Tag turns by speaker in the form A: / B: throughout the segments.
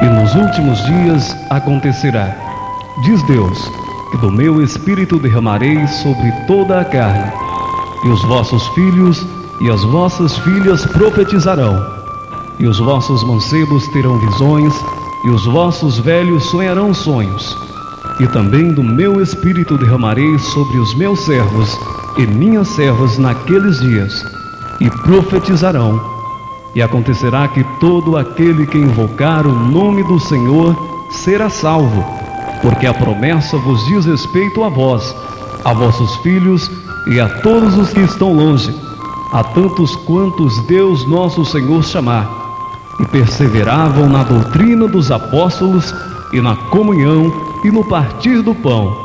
A: e nos últimos dias acontecerá, diz Deus, que do meu Espírito derramarei sobre toda a carne, e os vossos filhos e as vossas filhas profetizarão, e os vossos mancebos terão visões, e os vossos velhos sonharão sonhos. E também do meu Espírito derramarei sobre os meus servos e minhas servas naqueles dias, e profetizarão. E acontecerá que todo aquele que invocar o nome do Senhor será salvo, porque a promessa vos diz respeito a vós, a vossos filhos e a todos os que estão longe, a tantos quantos Deus nosso Senhor chamar. E perseveravam na doutrina dos apóstolos, e na comunhão, e no partir do pão,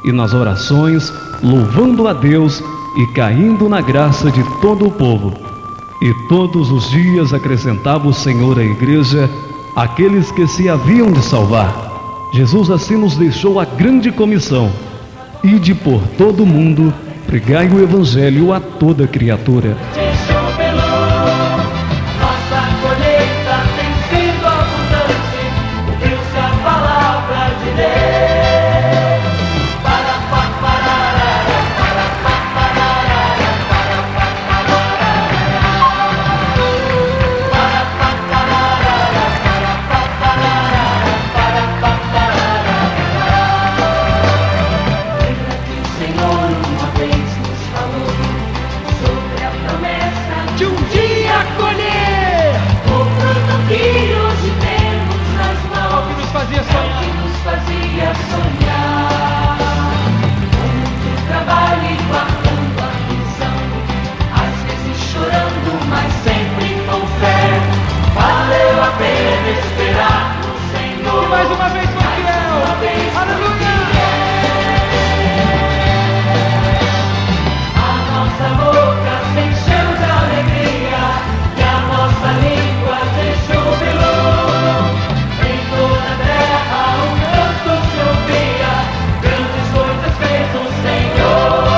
A: e nas orações, louvando a Deus e caindo na graça de todo o povo. E todos os dias acrescentava o Senhor à igreja aqueles que se haviam de salvar. Jesus assim nos deixou a grande comissão: ide por todo o mundo, pregai o evangelho a toda criatura.
B: Mais uma vez foi fiel. Aleluia! A nossa boca se encheu de alegria e a nossa língua de júbilo. Em toda a terra um canto se ouvia, grandes coisas fez o Senhor.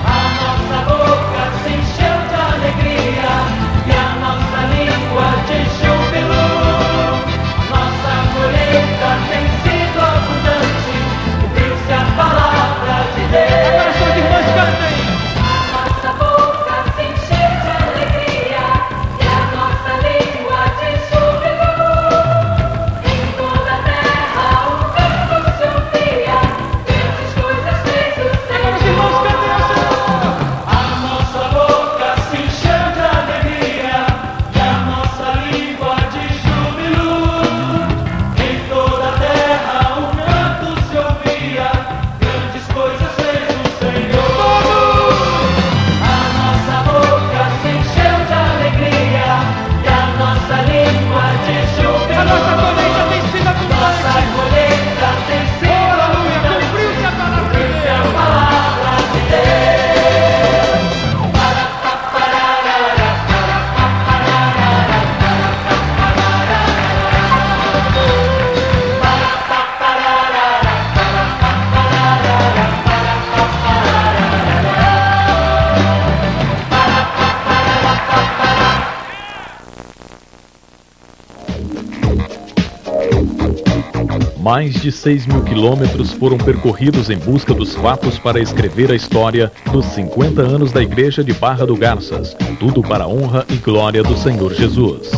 B: A nossa boca se encheu de alegria e a nossa língua de júbilo. Tem sido abundante, cumpriu-se a palavra de Deus. Agora suas irmãs cantem. A nossa boca se encheu de alegria e a nossa língua de júbilo. Em toda a terra um canto se ouvia, grandes coisas fez o Senhor. Agora os irmãos cantem ao Senhor. A nossa boca se encheu de alegria e a nossa língua de júbilo.
C: Mais de 6.000 quilômetros foram percorridos em busca dos fatos para escrever a história dos 50 anos da Igreja de Barra do Garças. Tudo para a honra e glória do Senhor Jesus.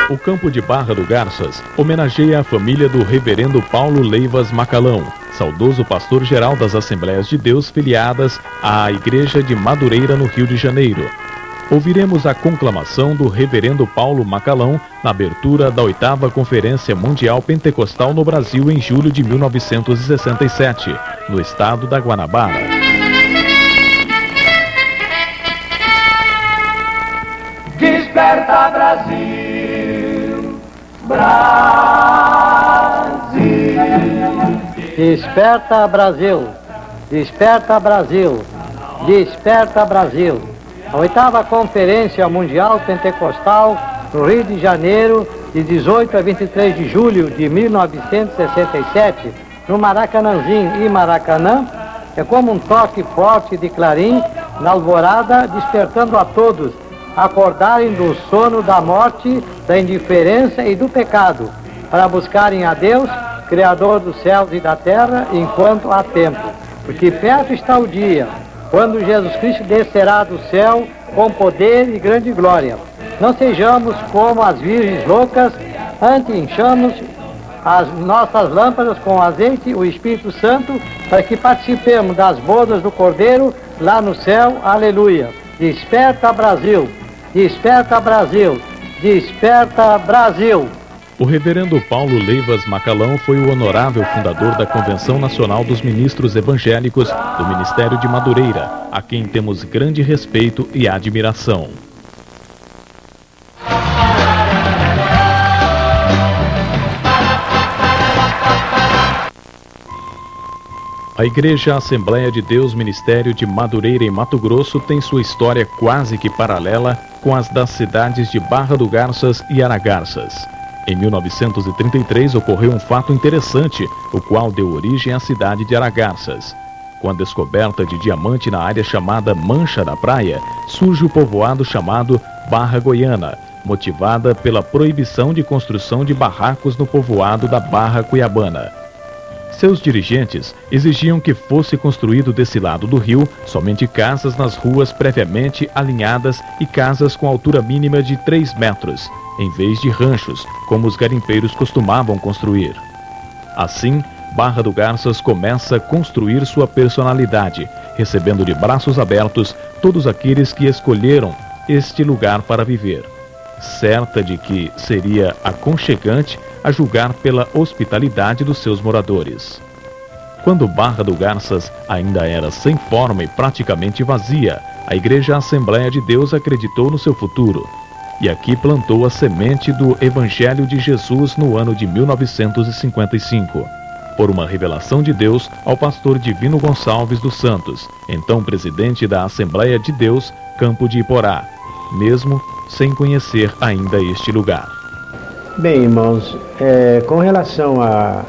C: O campo de Barra do Garças homenageia a família do reverendo Paulo Leivas Macalão, saudoso pastor-geral das Assembleias de Deus filiadas à Igreja de Madureira, no Rio de Janeiro. Ouviremos a conclamação do reverendo Paulo Macalão na abertura da 8ª Conferência Mundial Pentecostal no Brasil em julho de 1967, no estado da Guanabara.
B: Desperta, Brasil! Brasil!
D: Desperta, Brasil! Desperta, Brasil! Desperta, Brasil! A 8ª Conferência Mundial Pentecostal no Rio de Janeiro, de 18 a 23 de julho de 1967, no Maracanãzinho e Maracanã, é como um toque forte de clarim na alvorada, despertando a todos acordarem do sono da morte, da indiferença e do pecado, para buscarem a Deus, Criador dos céus e da terra, enquanto há tempo. Porque perto está o dia, quando Jesus Cristo descerá do céu com poder e grande glória. Não sejamos como as virgens loucas, antes enchamos as nossas lâmpadas com azeite, o Espírito Santo, para que participemos das bodas do Cordeiro lá no céu. Aleluia. Desperta, Brasil! Desperta, Brasil! Desperta, Brasil!
C: O reverendo Paulo Leivas Macalão foi o honorável fundador da Convenção Nacional dos Ministros Evangélicos do Ministério de Madureira, a quem temos grande respeito e admiração. A Igreja Assembleia de Deus Ministério de Madureira em Mato Grosso tem sua história quase que paralela com as das cidades de Barra do Garças e Aragarças. Em 1933 ocorreu um fato interessante, o qual deu origem à cidade de Aragarças. Com a descoberta de diamante na área chamada Mancha da Praia, surge o povoado chamado Barra Goiana, motivada pela proibição de construção de barracos no povoado da Barra Cuiabana. Seus dirigentes exigiam que fosse construído desse lado do rio somente casas nas ruas previamente alinhadas e casas com altura mínima de 3 metros, em vez de ranchos, como os garimpeiros costumavam construir. Assim, Barra do Garças começa a construir sua personalidade, recebendo de braços abertos todos aqueles que escolheram este lugar para viver, certa de que seria aconchegante a julgar pela hospitalidade dos seus moradores. Quando Barra do Garças ainda era sem forma e praticamente vazia, a Igreja Assembleia de Deus acreditou no seu futuro e aqui plantou a semente do Evangelho de Jesus no ano de 1955, por uma revelação de Deus ao pastor Divino Gonçalves dos Santos, então presidente da Assembleia de Deus, Campo de Iporá, mesmo sem conhecer ainda este lugar.
E: Bem, irmãos, com relação à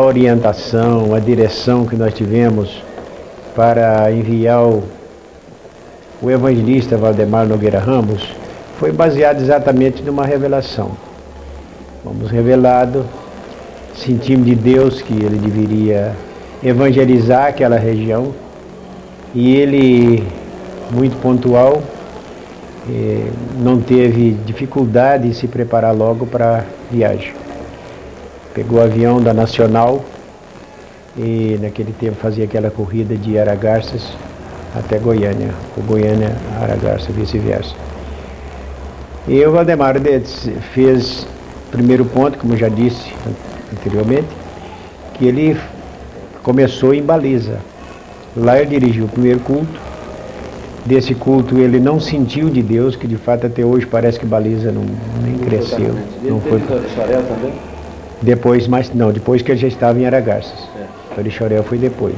E: orientação, à direção que nós tivemos para enviar o evangelista Valdemar Nogueira Ramos, foi baseado exatamente numa revelação. Fomos revelados, sentimos de Deus que ele deveria evangelizar aquela região, e ele, muito pontual, não teve dificuldade em se preparar logo para a viagem. Pegou o avião da Nacional e naquele tempo fazia aquela corrida de Aragarças até Goiânia, ou Goiânia a Aragarças, vice-versa. E o Valdemar fez o primeiro ponto, como já disse anteriormente, que ele começou em Baliza. Lá ele dirigiu o primeiro culto. Desse culto ele não sentiu de Deus, que de fato até hoje parece que Baliza nem cresceu. Não foi
F: Torixoréu também?
E: Depois, mas não, depois que ele já estava em Aragarças. Torixoréu foi depois.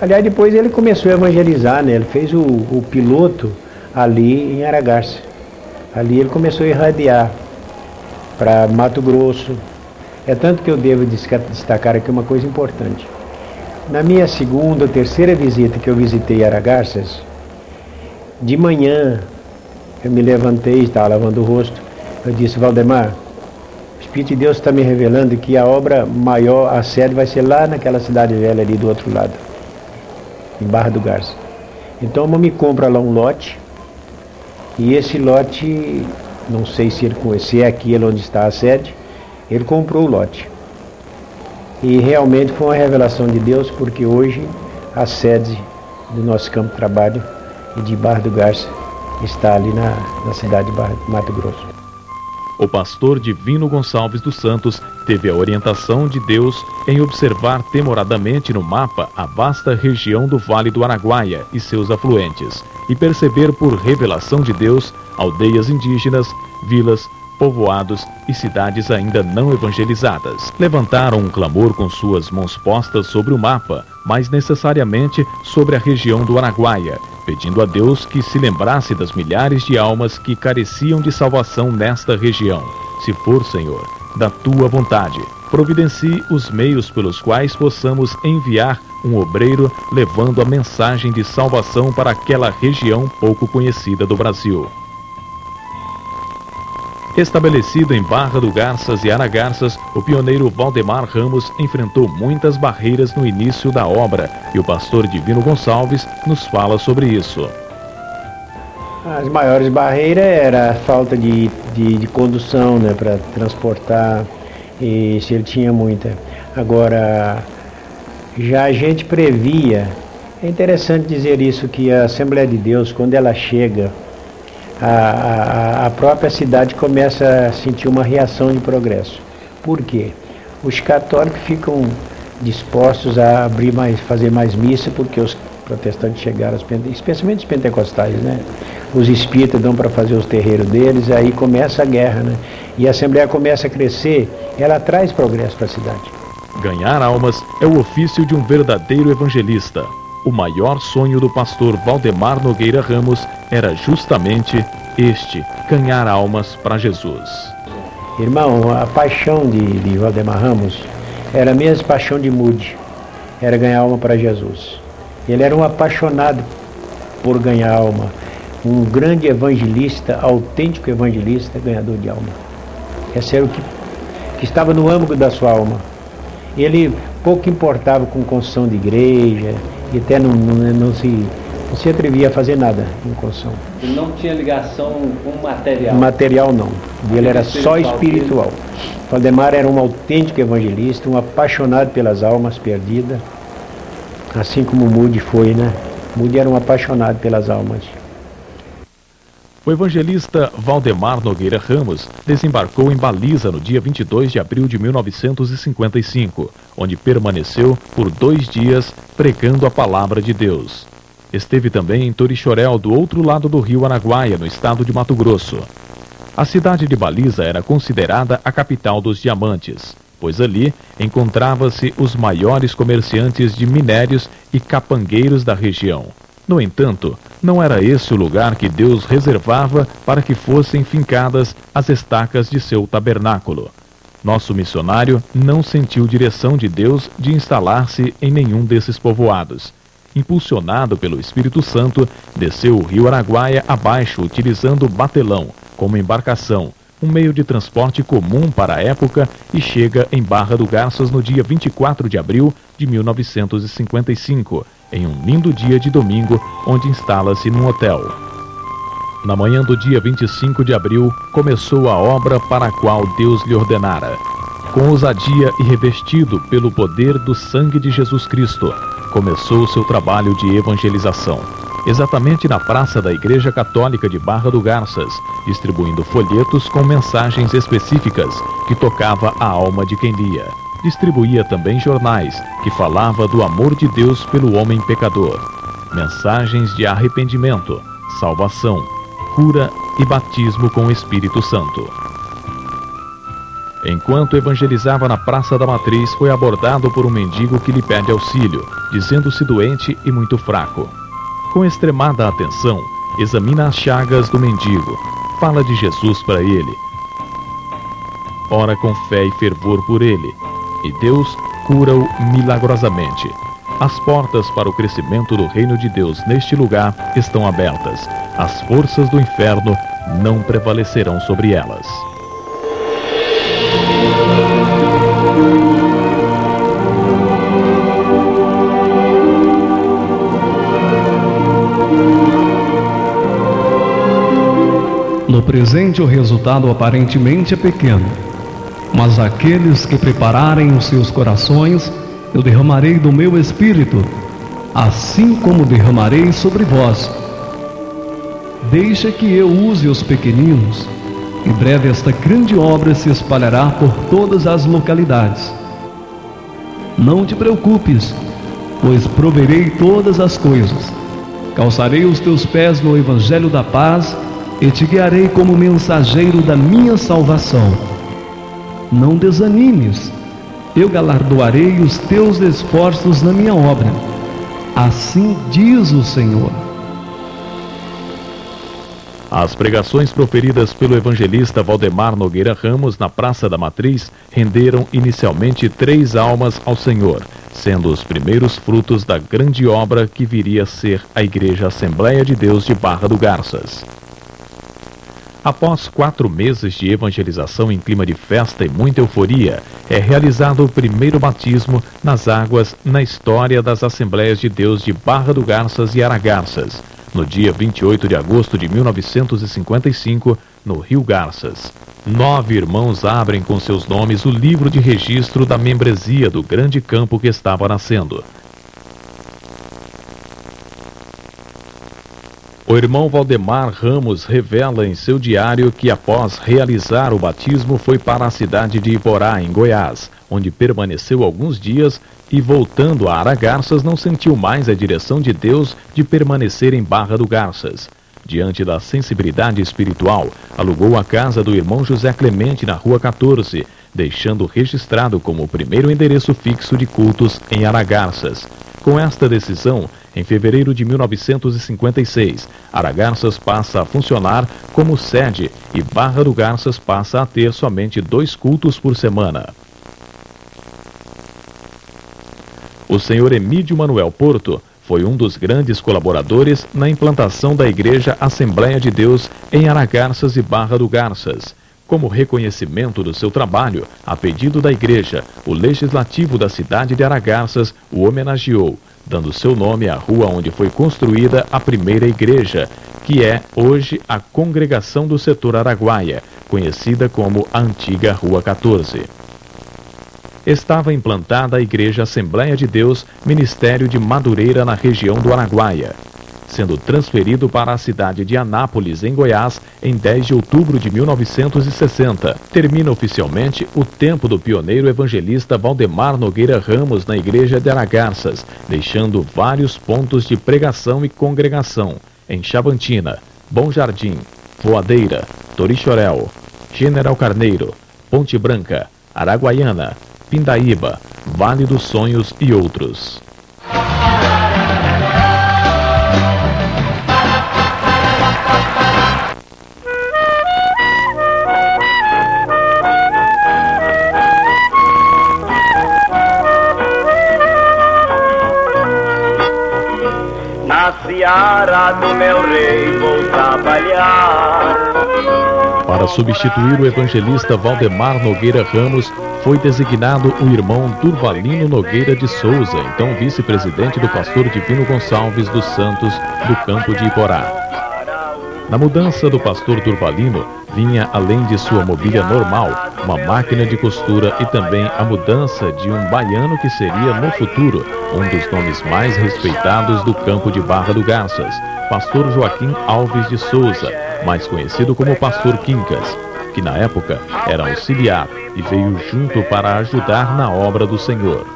E: Aliás, depois ele começou a evangelizar, né? Ele fez o piloto ali em Aragarças. Ali ele começou a irradiar para Mato Grosso. É tanto que eu devo destacar aqui uma coisa importante. Na minha segunda ou terceira visita que eu visitei Aragarças, de manhã, eu me levantei, estava lavando o rosto, eu disse: Valdemar, o Espírito de Deus está me revelando que a obra maior, a sede, vai ser lá naquela cidade velha ali do outro lado, em Barra do Garça. Então me compra lá um lote, e esse lote, não sei se é aquele onde está a sede, ele comprou o lote. E realmente foi uma revelação de Deus, porque hoje a sede do nosso campo de trabalho e de Barra do Garça está ali na cidade de Mato Grosso.
C: O pastor Divino Gonçalves dos Santos teve a orientação de Deus em observar demoradamente no mapa a vasta região do Vale do Araguaia e seus afluentes, e perceber por revelação de Deus aldeias indígenas, vilas, povoados e cidades ainda não evangelizadas. Levantaram um clamor com suas mãos postas sobre o mapa, mas necessariamente sobre a região do Araguaia, pedindo a Deus que se lembrasse das milhares de almas que careciam de salvação nesta região. Se for, Senhor, da tua vontade, providencie os meios pelos quais possamos enviar um obreiro levando a mensagem de salvação para aquela região pouco conhecida do Brasil. Estabelecido em Barra do Garças e Aragarças, o pioneiro Valdemar Ramos enfrentou muitas barreiras no início da obra e o pastor Divino Gonçalves nos fala sobre isso.
E: As maiores barreiras era a falta de condução, né, para transportar, e se ele tinha muita. Agora, já a gente previa, é interessante dizer isso, que a Assembleia de Deus, quando ela chega, a própria cidade começa a sentir uma reação de progresso. Por quê? Os católicos ficam dispostos a fazer mais missa, porque os protestantes chegaram, especialmente os pentecostais, né? Os espíritas dão para fazer os terreiros deles, aí começa a guerra, né? E a Assembleia começa a crescer, ela traz progresso para a cidade.
C: Ganhar almas é o ofício de um verdadeiro evangelista. O maior sonho do pastor Valdemar Nogueira Ramos era justamente este, ganhar almas para Jesus.
E: Irmão, a paixão de Valdemar Ramos era a mesma paixão de Moody, era ganhar alma para Jesus. Ele era um apaixonado por ganhar alma, um grande evangelista, autêntico evangelista, ganhador de alma. Esse era o que estava no âmago da sua alma. Ele pouco importava com construção de igreja, e até não se atrevia a fazer nada em construção.
F: Ele não tinha ligação com material?
E: Material não, ele era só espiritual. Valdemar era um autêntico evangelista, um apaixonado pelas almas perdidas, assim como Moody foi, né? Moody era um apaixonado pelas almas.
C: O evangelista Valdemar Nogueira Ramos desembarcou em Baliza no dia 22 de abril de 1955, onde permaneceu por 2 dias pregando a palavra de Deus. Esteve também em Torixoréu, do outro lado do rio Araguaia, no estado de Mato Grosso. A cidade de Baliza era considerada a capital dos diamantes, pois ali encontrava-se os maiores comerciantes de minérios e capangueiros da região. No entanto, não era esse o lugar que Deus reservava para que fossem fincadas as estacas de seu tabernáculo. Nosso missionário não sentiu direção de Deus de instalar-se em nenhum desses povoados. Impulsionado pelo Espírito Santo, desceu o rio Araguaia abaixo utilizando o batelão como embarcação, um meio de transporte comum para a época, e chega em Barra do Garças no dia 24 de abril de 1955, em um lindo dia de domingo, onde instala-se num hotel. Na manhã do dia 25 de abril, começou a obra para a qual Deus lhe ordenara. Com ousadia e revestido pelo poder do sangue de Jesus Cristo, começou seu trabalho de evangelização, exatamente na praça da Igreja Católica de Barra do Garças, distribuindo folhetos com mensagens específicas que tocava a alma de quem lia. Distribuía também jornais que falava do amor de Deus pelo homem pecador, mensagens de arrependimento, salvação, cura e batismo com o Espírito Santo. Enquanto evangelizava na Praça da Matriz, foi abordado por um mendigo que lhe pede auxílio, dizendo-se doente e muito fraco. Com extremada atenção, examina as chagas do mendigo, fala de Jesus para ele, ora com fé e fervor por ele, e Deus cura-o milagrosamente. As portas para o crescimento do reino de Deus neste lugar estão abertas. As forças do inferno não prevalecerão sobre elas.
A: No presente, o resultado aparentemente é pequeno, mas aqueles que prepararem os seus corações, eu derramarei do meu espírito, assim como derramarei sobre vós. Deixa que eu use os pequeninos. Em breve esta grande obra se espalhará por todas as localidades. Não te preocupes, pois proverei todas as coisas. Calçarei os teus pés no evangelho da paz e te guiarei como mensageiro da minha salvação. Não desanimes, eu galardoarei os teus esforços na minha obra. Assim diz o Senhor.
C: As pregações proferidas pelo evangelista Valdemar Nogueira Ramos na Praça da Matriz renderam inicialmente 3 almas ao Senhor, sendo os primeiros frutos da grande obra que viria a ser a Igreja Assembleia de Deus de Barra do Garças. Após 4 meses de evangelização em clima de festa e muita euforia, é realizado o primeiro batismo nas águas na história das Assembleias de Deus de Barra do Garças e Aragarças, no dia 28 de agosto de 1955, no Rio Garças. 9 irmãos abrem com seus nomes o livro de registro da membresia do grande campo que estava nascendo. O irmão Valdemar Ramos revela em seu diário que após realizar o batismo foi para a cidade de Iporá, em Goiás, onde permaneceu alguns dias e, voltando a Aragarças, não sentiu mais a direção de Deus de permanecer em Barra do Garças. Diante da sensibilidade espiritual, alugou a casa do irmão José Clemente na Rua 14, deixando registrado como o primeiro endereço fixo de cultos em Aragarças. Com esta decisão, em fevereiro de 1956, Aragarças passa a funcionar como sede e Barra do Garças passa a ter somente 2 cultos por semana. O senhor Emídio Manuel Porto foi um dos grandes colaboradores na implantação da Igreja Assembleia de Deus em Aragarças e Barra do Garças. Como reconhecimento do seu trabalho, a pedido da igreja, o legislativo da cidade de Aragarças o homenageou, dando seu nome à rua onde foi construída a primeira igreja, que é hoje a Congregação do Setor Araguaia, conhecida como a antiga Rua 14. Estava implantada a Igreja Assembleia de Deus, Ministério de Madureira, na região do Araguaia, sendo transferido para a cidade de Anápolis, em Goiás, em 10 de outubro de 1960. Termina oficialmente o tempo do pioneiro evangelista Valdemar Nogueira Ramos na Igreja de Aragarças, deixando vários pontos de pregação e congregação em Chavantina, Bom Jardim, Voadeira, Torixoréu, General Carneiro, Ponte Branca, Araguaiana, Pindaíba, Vale dos Sonhos e outros.
B: Na seara do meu rei vou trabalhar.
C: Para substituir o evangelista Valdemar Nogueira Ramos, foi designado o irmão Durvalino Nogueira de Souza, então vice-presidente do pastor Divino Gonçalves dos Santos, do campo de Iporá. Na mudança do pastor Durvalino, vinha, além de sua mobília normal, uma máquina de costura e também a mudança de um baiano que seria, no futuro, um dos nomes mais respeitados do campo de Barra do Garças, pastor Joaquim Alves de Souza, mais conhecido como pastor Quincas, que na época era auxiliar e veio junto para ajudar na obra do Senhor.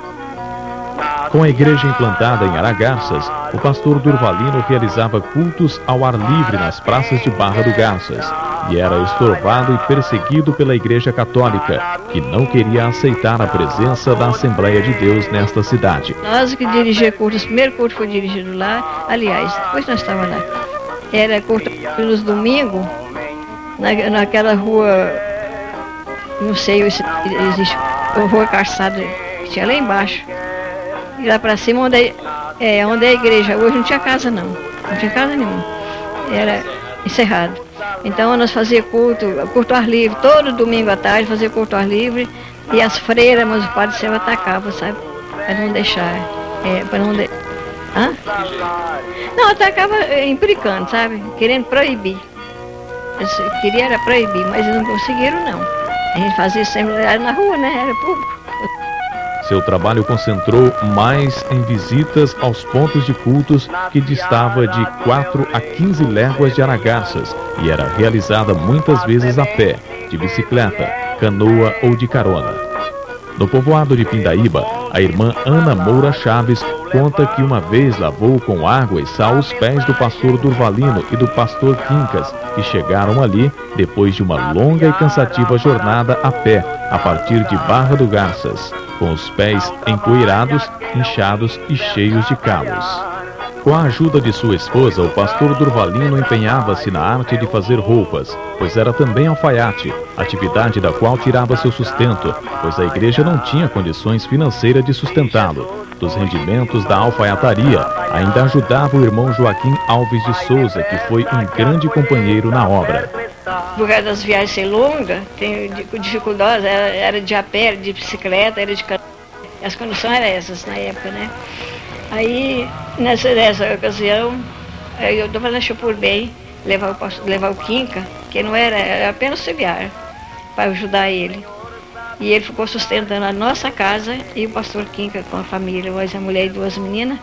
C: Com a igreja implantada em Aragarças, o pastor Durvalino realizava cultos ao ar livre nas praças de Barra do Garças e era estorvado e perseguido pela Igreja Católica, que não queria aceitar a presença da Assembleia de Deus nesta cidade.
G: Nós que dirigimos cultos, o primeiro culto foi dirigido lá, aliás, depois nós estávamos lá. Era culto nos domingos, naquela rua, não sei se existe, uma rua calçada que tinha lá embaixo. E lá para cima, onde é a igreja. Hoje não tinha casa não tinha casa nenhuma. Era encerrado. Então nós fazíamos culto ar livre, todo domingo à tarde fazia culto ar livre. E as freiras, mas o padre sempre atacava, sabe? Para não deixar, para não Hã? Não, atacava implicando, sabe? Querendo proibir. Eles queriam era proibir, mas eles não conseguiram não. A gente fazia sempre na rua, né? Era público.
C: Seu trabalho concentrou mais em visitas aos pontos de cultos que distava de 4 a 15 léguas de Aragarças e era realizada muitas vezes a pé, de bicicleta, canoa ou de carona. No povoado de Pindaíba, a irmã Ana Moura Chaves conta que uma vez lavou com água e sal os pés do pastor Durvalino e do pastor Quincas, que chegaram ali depois de uma longa e cansativa jornada a pé, a partir de Barra do Garças, com os pés empoeirados, inchados e cheios de calos. Com a ajuda de sua esposa, o pastor Durvalino empenhava-se na arte de fazer roupas, pois era também alfaiate, atividade da qual tirava seu sustento, pois a igreja não tinha condições financeiras de sustentá-lo. Dos rendimentos da alfaiataria, ainda ajudava o irmão Joaquim Alves de Souza, que foi um grande companheiro na obra.
G: Por causa das viagens ser longas, tem dificuldades, era de a pé, era de bicicleta, era de carro. As condições eram essas na época, né? Aí, nessa ocasião, eu achei por bem levar o Quinca, que não era apenas auxiliar, para ajudar ele. E ele ficou sustentando a nossa casa e o pastor Quinca com a família, a mulher e duas meninas.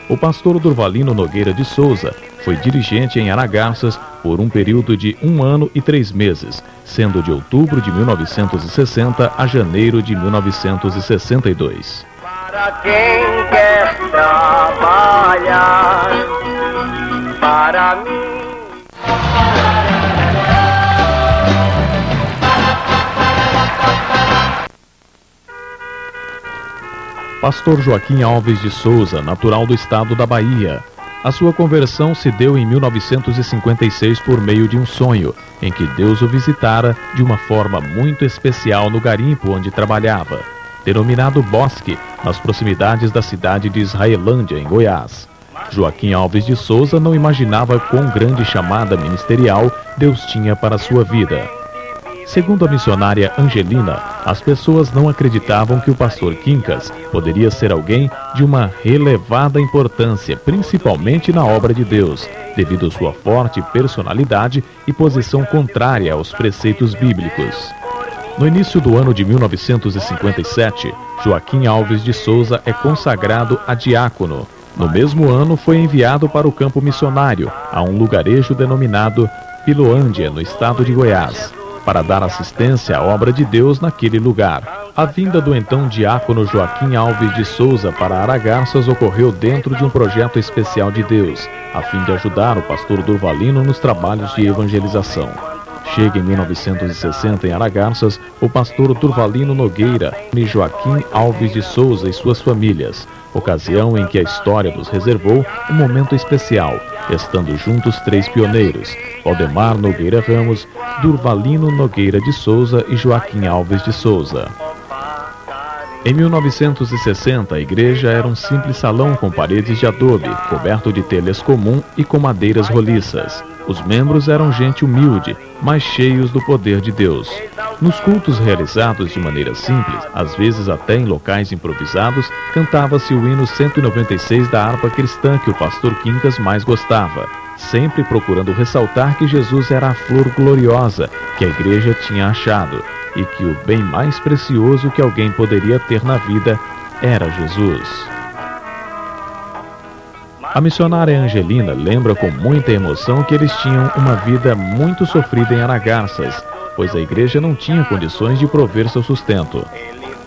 C: O pastor Durvalino Nogueira de Souza foi dirigente em Aragarças por um período de 1 ano e 3 meses, sendo de outubro de 1960 a janeiro de 1962.
B: Para quem quer trabalhar, para mim.
C: Pastor Joaquim Alves de Souza, natural do estado da Bahia. A sua conversão se deu em 1956 por meio de um sonho, em que Deus o visitara de uma forma muito especial no garimpo onde trabalhava, denominado Bosque, nas proximidades da cidade de Israelândia, em Goiás. Joaquim Alves de Souza não imaginava quão grande chamada ministerial Deus tinha para a sua vida. Segundo a missionária Angelina, as pessoas não acreditavam que o pastor Quincas poderia ser alguém de uma relevada importância, principalmente na obra de Deus, devido à sua forte personalidade e posição contrária aos preceitos bíblicos. No início do ano de 1957, Joaquim Alves de Souza é consagrado a diácono. No mesmo ano, foi enviado para o campo missionário, a um lugarejo denominado Piloândia, no estado de Goiás, para dar assistência à obra de Deus naquele lugar. A vinda do então diácono Joaquim Alves de Souza para Aragarças ocorreu dentro de um projeto especial de Deus, a fim de ajudar o pastor Durvalino nos trabalhos de evangelização. Chega em 1960 em Aragarças o pastor Durvalino Nogueira e Joaquim Alves de Souza e suas famílias, ocasião em que a história nos reservou um momento especial, estando juntos 3 pioneiros, Valdemar Nogueira Ramos, Durvalino Nogueira de Souza e Joaquim Alves de Souza. Em 1960, a igreja era um simples salão com paredes de adobe, coberto de telhas comum e com madeiras roliças. Os membros eram gente humilde, mas cheios do poder de Deus. Nos cultos realizados de maneira simples, às vezes até em locais improvisados, cantava-se o hino 196 da harpa cristã que o pastor Quincas mais gostava, sempre procurando ressaltar que Jesus era a flor gloriosa que a igreja tinha achado, e que o bem mais precioso que alguém poderia ter na vida era Jesus. A missionária Angelina lembra com muita emoção que eles tinham uma vida muito sofrida em Aragarças, pois a igreja não tinha condições de prover seu sustento.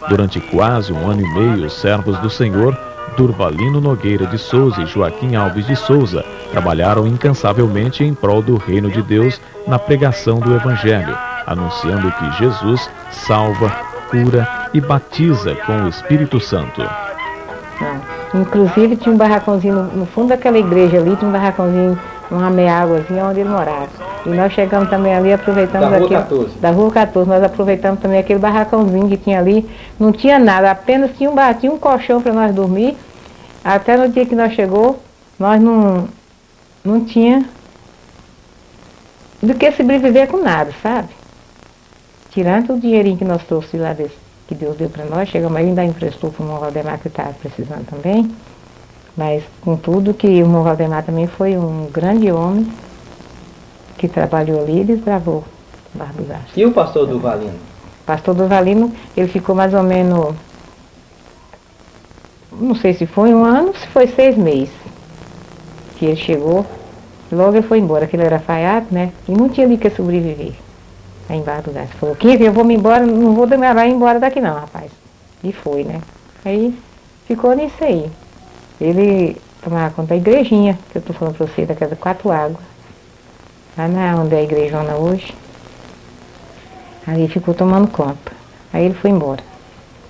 C: Durante quase 1 ano e meio, os servos do Senhor, Durvalino Nogueira de Souza e Joaquim Alves de Souza, trabalharam incansavelmente em prol do reino de Deus na pregação do Evangelho, anunciando que Jesus salva, cura e batiza com o Espírito Santo.
H: Inclusive tinha um barracãozinho no fundo daquela igreja ali, tinha um barracãozinho, uma meia-águazinha onde ele morava. E nós chegamos também ali, aproveitamos da Rua 14, nós aproveitamos também aquele barracãozinho que tinha ali. Não tinha nada, apenas tinha um colchão para nós dormir. Até no dia que nós chegou, nós não tinha do que sobreviver com nada, sabe? Tirando o dinheirinho que nós trouxemos lá desse, que Deus deu para nós, chegamos aí, ainda emprestou para o irmão Valdemar, que estava precisando também. Mas, contudo, que o irmão Valdemar também foi um grande homem que trabalhou ali e desbravou o Barra do Garças.
F: E o pastor Durvalino?
H: O pastor Durvalino, ele ficou mais ou menos, não sei se foi 1 ano, se foi 6 meses que ele chegou. Logo ele foi embora, que ele era alfaiate, né? E não tinha de que sobreviver. Aí em Barra do Garças. Falou, 15, eu vou me embora, não vou demorar embora daqui não, rapaz. E foi, né? Aí ficou nisso aí. Ele tomava conta da igrejinha, que eu estou falando para você, da Casa Quatro Águas. Lá onde é a igrejona hoje. Ali ficou tomando conta. Aí ele foi embora.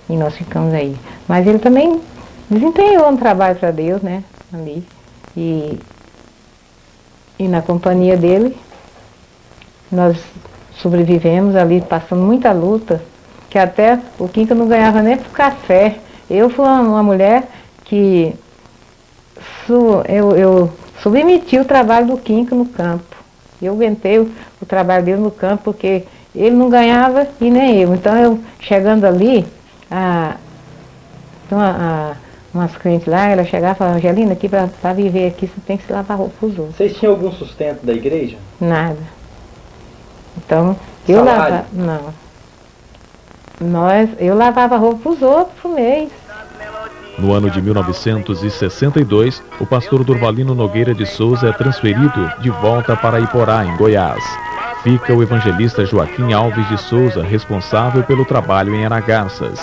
H: E nós ficamos aí. Mas ele também desempenhou um trabalho para Deus, né? Ali. E na companhia dele, nós sobrevivemos ali, passando muita luta, que até o Quinca não ganhava nem por café. Eu fui uma mulher que eu submeti o trabalho do Quinca no campo. Eu aguentei o trabalho dele no campo, porque ele não ganhava e nem eu. Então eu, chegando ali, umas clientes lá, ela chegava e falava, Angelina, aqui para viver aqui você tem que se lavar roupa pros outros.
F: Vocês tinham algum sustento da igreja?
H: Nada. Então, eu lavava. Não. Eu lavava roupa pros outros por mês.
C: No ano de 1962, o pastor Durvalino Nogueira de Souza é transferido de volta para Iporá, em Goiás. Fica o evangelista Joaquim Alves de Souza responsável pelo trabalho em Aragarças.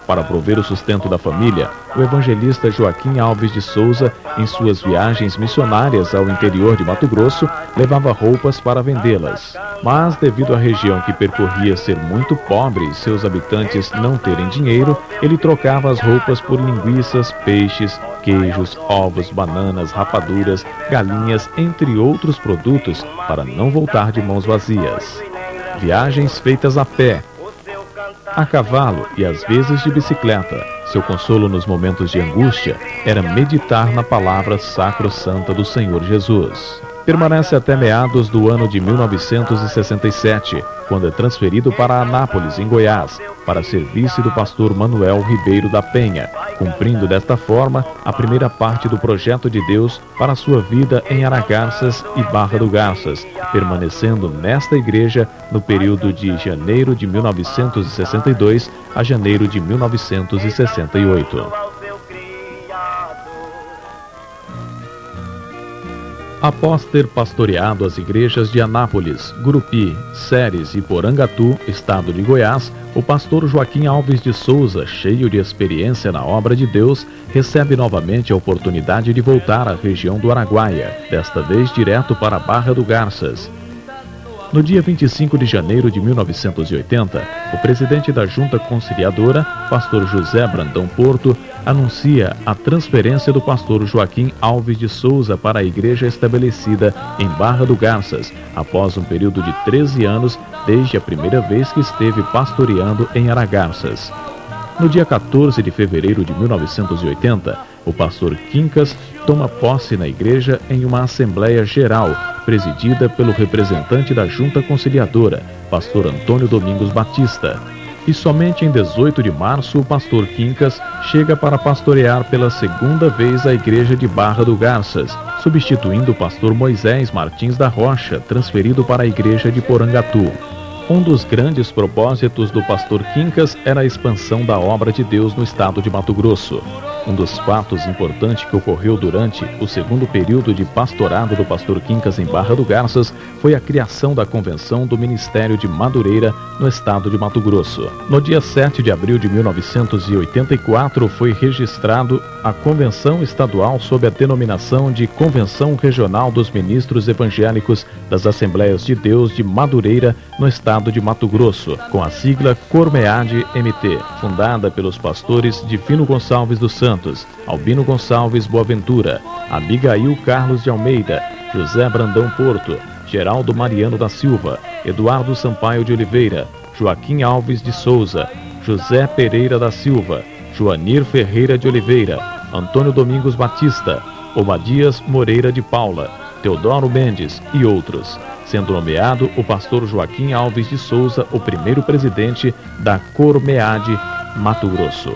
C: Para prover o sustento da família, o evangelista Joaquim Alves de Souza, em suas viagens missionárias ao interior de Mato Grosso, levava roupas para vendê-las. Mas, devido à região que percorria ser muito pobre e seus habitantes não terem dinheiro, ele trocava as roupas por linguiças, peixes, queijos, ovos, bananas, rapaduras, galinhas, entre outros produtos, para não voltar de mãos vazias. Viagens feitas a pé, a cavalo e às vezes de bicicleta. Seu consolo nos momentos de angústia era meditar na palavra sacrossanta do Senhor Jesus. Permanece até meados do ano de 1967, quando é transferido para Anápolis, em Goiás, para ser vice do pastor Manuel Ribeiro da Penha, cumprindo desta forma a primeira parte do projeto de Deus para a sua vida em Aragarças e Barra do Garças, permanecendo nesta igreja no período de janeiro de 1962 a janeiro de 1968. Após ter pastoreado as igrejas de Anápolis, Gurupi, Ceres e Porangatu, estado de Goiás, o pastor Joaquim Alves de Souza, cheio de experiência na obra de Deus, recebe novamente a oportunidade de voltar à região do Araguaia, desta vez direto para a Barra do Garças. No dia 25 de janeiro de 1980, o presidente da Junta Conciliadora, pastor José Brandão Porto, anuncia a transferência do pastor Joaquim Alves de Souza para a igreja estabelecida em Barra do Garças, após um período de 13 anos desde a primeira vez que esteve pastoreando em Aragarças. No dia 14 de fevereiro de 1980, o pastor Quincas toma posse na igreja em uma Assembleia Geral, presidida pelo representante da Junta Conciliadora, pastor Antônio Domingos Batista. E somente em 18 de março, o pastor Quincas chega para pastorear pela segunda vez a igreja de Barra do Garças, substituindo o pastor Moisés Martins da Rocha, transferido para a igreja de Porangatu. Um dos grandes propósitos do pastor Quincas era a expansão da obra de Deus no estado de Mato Grosso. Um dos fatos importantes que ocorreu durante o segundo período de pastorado do pastor Quincas em Barra do Garças foi a criação da Convenção do Ministério de Madureira, no estado de Mato Grosso. No dia 7 de abril de 1984, foi registrado a Convenção Estadual sob a denominação de Convenção Regional dos Ministros Evangélicos das Assembleias de Deus de Madureira, no estado de Mato Grosso, com a sigla CORMEAD-MT, fundada pelos pastores Divino Gonçalves dos Santos, Albino Gonçalves Boaventura, Abigail Carlos de Almeida, José Brandão Porto, Geraldo Mariano da Silva, Eduardo Sampaio de Oliveira, Joaquim Alves de Souza, José Pereira da Silva, Joanir Ferreira de Oliveira, Antônio Domingos Batista, Obadias Moreira de Paula, Teodoro Mendes e outros, sendo nomeado o pastor Joaquim Alves de Souza o primeiro presidente da CORMEAD Mato Grosso.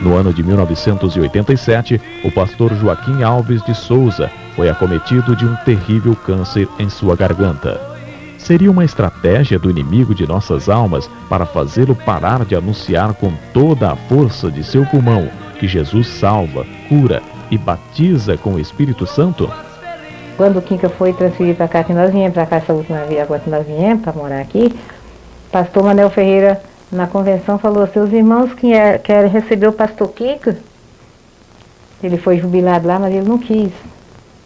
C: No ano de 1987, o pastor Joaquim Alves de Souza foi acometido de um terrível câncer em sua garganta. Seria uma estratégia do inimigo de nossas almas para fazê-lo parar de anunciar com toda a força de seu pulmão que Jesus salva, cura e batiza com o Espírito Santo?
H: Quando o Quinca foi transferido para cá, que nós viemos para cá essa última vez, agora que nós viemos para morar aqui, pastor Manuel Ferreira na convenção, falou, seus irmãos querem receber o pastor Kiko. Ele foi jubilado lá, mas ele não quis.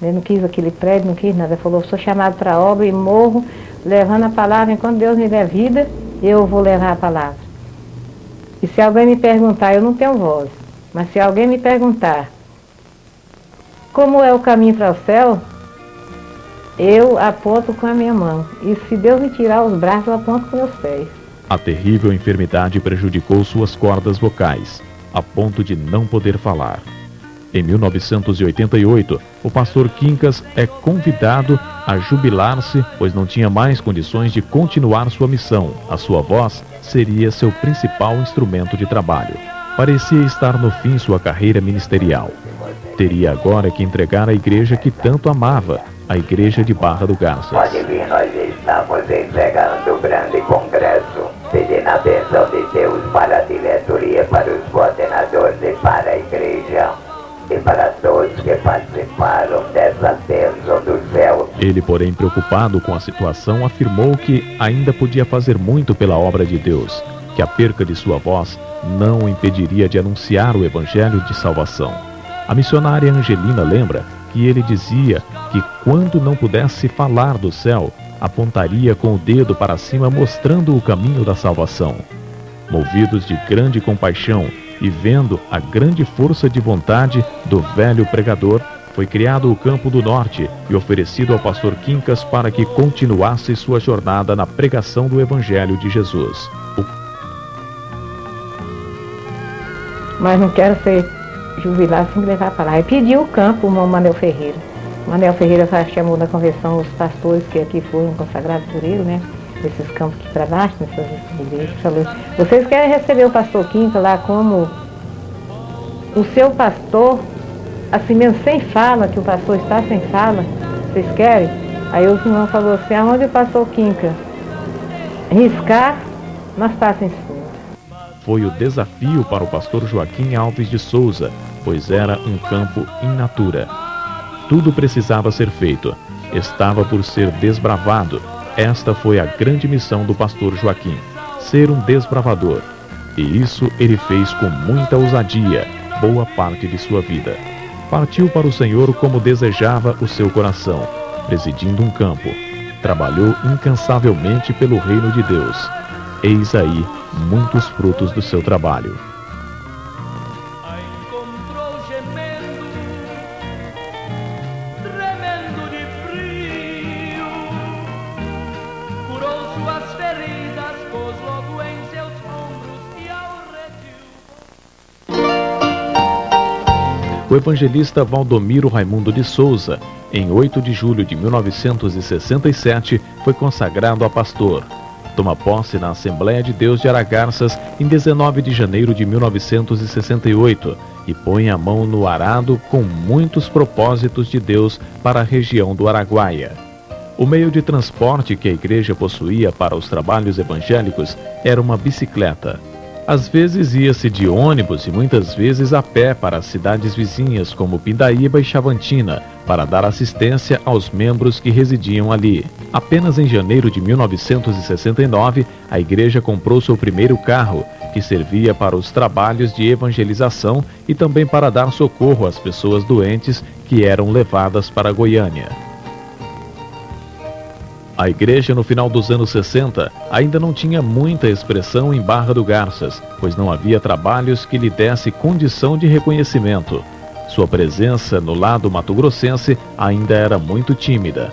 H: Ele não quis aquele prédio, não quis nada. Ele falou, sou chamado para a obra e morro levando a palavra. Enquanto Deus me der vida, eu vou levar a palavra. E se alguém me perguntar, eu não tenho voz, mas se alguém me perguntar como é o caminho para o céu, eu aponto com a minha mão. E se Deus me tirar os braços, eu aponto com meus pés.
C: A terrível enfermidade prejudicou suas cordas vocais, a ponto de não poder falar. Em 1988, o pastor Quincas é convidado a jubilar-se, pois não tinha mais condições de continuar sua missão. A sua voz seria seu principal instrumento de trabalho. Parecia estar no fim sua carreira ministerial. Teria agora que entregar a igreja que tanto amava, a igreja de Barra do Garças.
I: Pode vir, nós estamos entregando o grande congresso, pedindo a bênção de Deus para a diretoria, para os coordenadores e para a igreja. E para todos que participaram dessa bênção do céu.
C: Ele, porém, preocupado com a situação, afirmou que ainda podia fazer muito pela obra de Deus, que a perca de sua voz não o impediria de anunciar o evangelho de salvação. A missionária Angelina lembra que ele dizia que quando não pudesse falar do céu, apontaria com o dedo para cima mostrando o caminho da salvação. Movidos de grande compaixão, e vendo a grande força de vontade do velho pregador, foi criado o Campo do Norte e oferecido ao pastor Quincas para que continuasse sua jornada na pregação do Evangelho de Jesus.
H: Mas não quero ser jubilado sem levar para lá. E pediu o campo, o irmão Manel Ferreira. Manel Ferreira chamou na convenção os pastores que aqui foram consagrados por ele, né? Esses campos aqui para baixo, nessas igrejas, falou, vocês querem receber o pastor Quincas lá como o seu pastor, assim mesmo, sem fala, que o pastor está sem fala, vocês querem? Aí o irmão falou assim, aonde o pastor Quincas riscar, nós passamos em cima.
C: Foi o desafio para o pastor Joaquim Alves de Souza, pois era um campo in natura. Tudo precisava ser feito, estava por ser desbravado. Esta foi a grande missão do pastor Joaquim, ser um desbravador. E isso ele fez com muita ousadia, boa parte de sua vida. Partiu para o Senhor como desejava o seu coração, presidindo um campo. Trabalhou incansavelmente pelo reino de Deus. Eis aí muitos frutos do seu trabalho. O evangelista Valdomiro Raimundo de Souza, em 8 de julho de 1967, foi consagrado a pastor. Toma posse na Assembleia de Deus de Aragarças em 19 de janeiro de 1968 e põe a mão no arado com muitos propósitos de Deus para a região do Araguaia. O meio de transporte que a igreja possuía para os trabalhos evangélicos era uma bicicleta. Às vezes ia-se de ônibus e muitas vezes a pé para as cidades vizinhas como Pindaíba e Chavantina, para dar assistência aos membros que residiam ali. Apenas em janeiro de 1969, a igreja comprou seu primeiro carro, que servia para os trabalhos de evangelização e também para dar socorro às pessoas doentes que eram levadas para Goiânia. A igreja, no final dos anos 60, ainda não tinha muita expressão em Barra do Garças, pois não havia trabalhos que lhe desse condição de reconhecimento. Sua presença no lado mato-grossense ainda era muito tímida.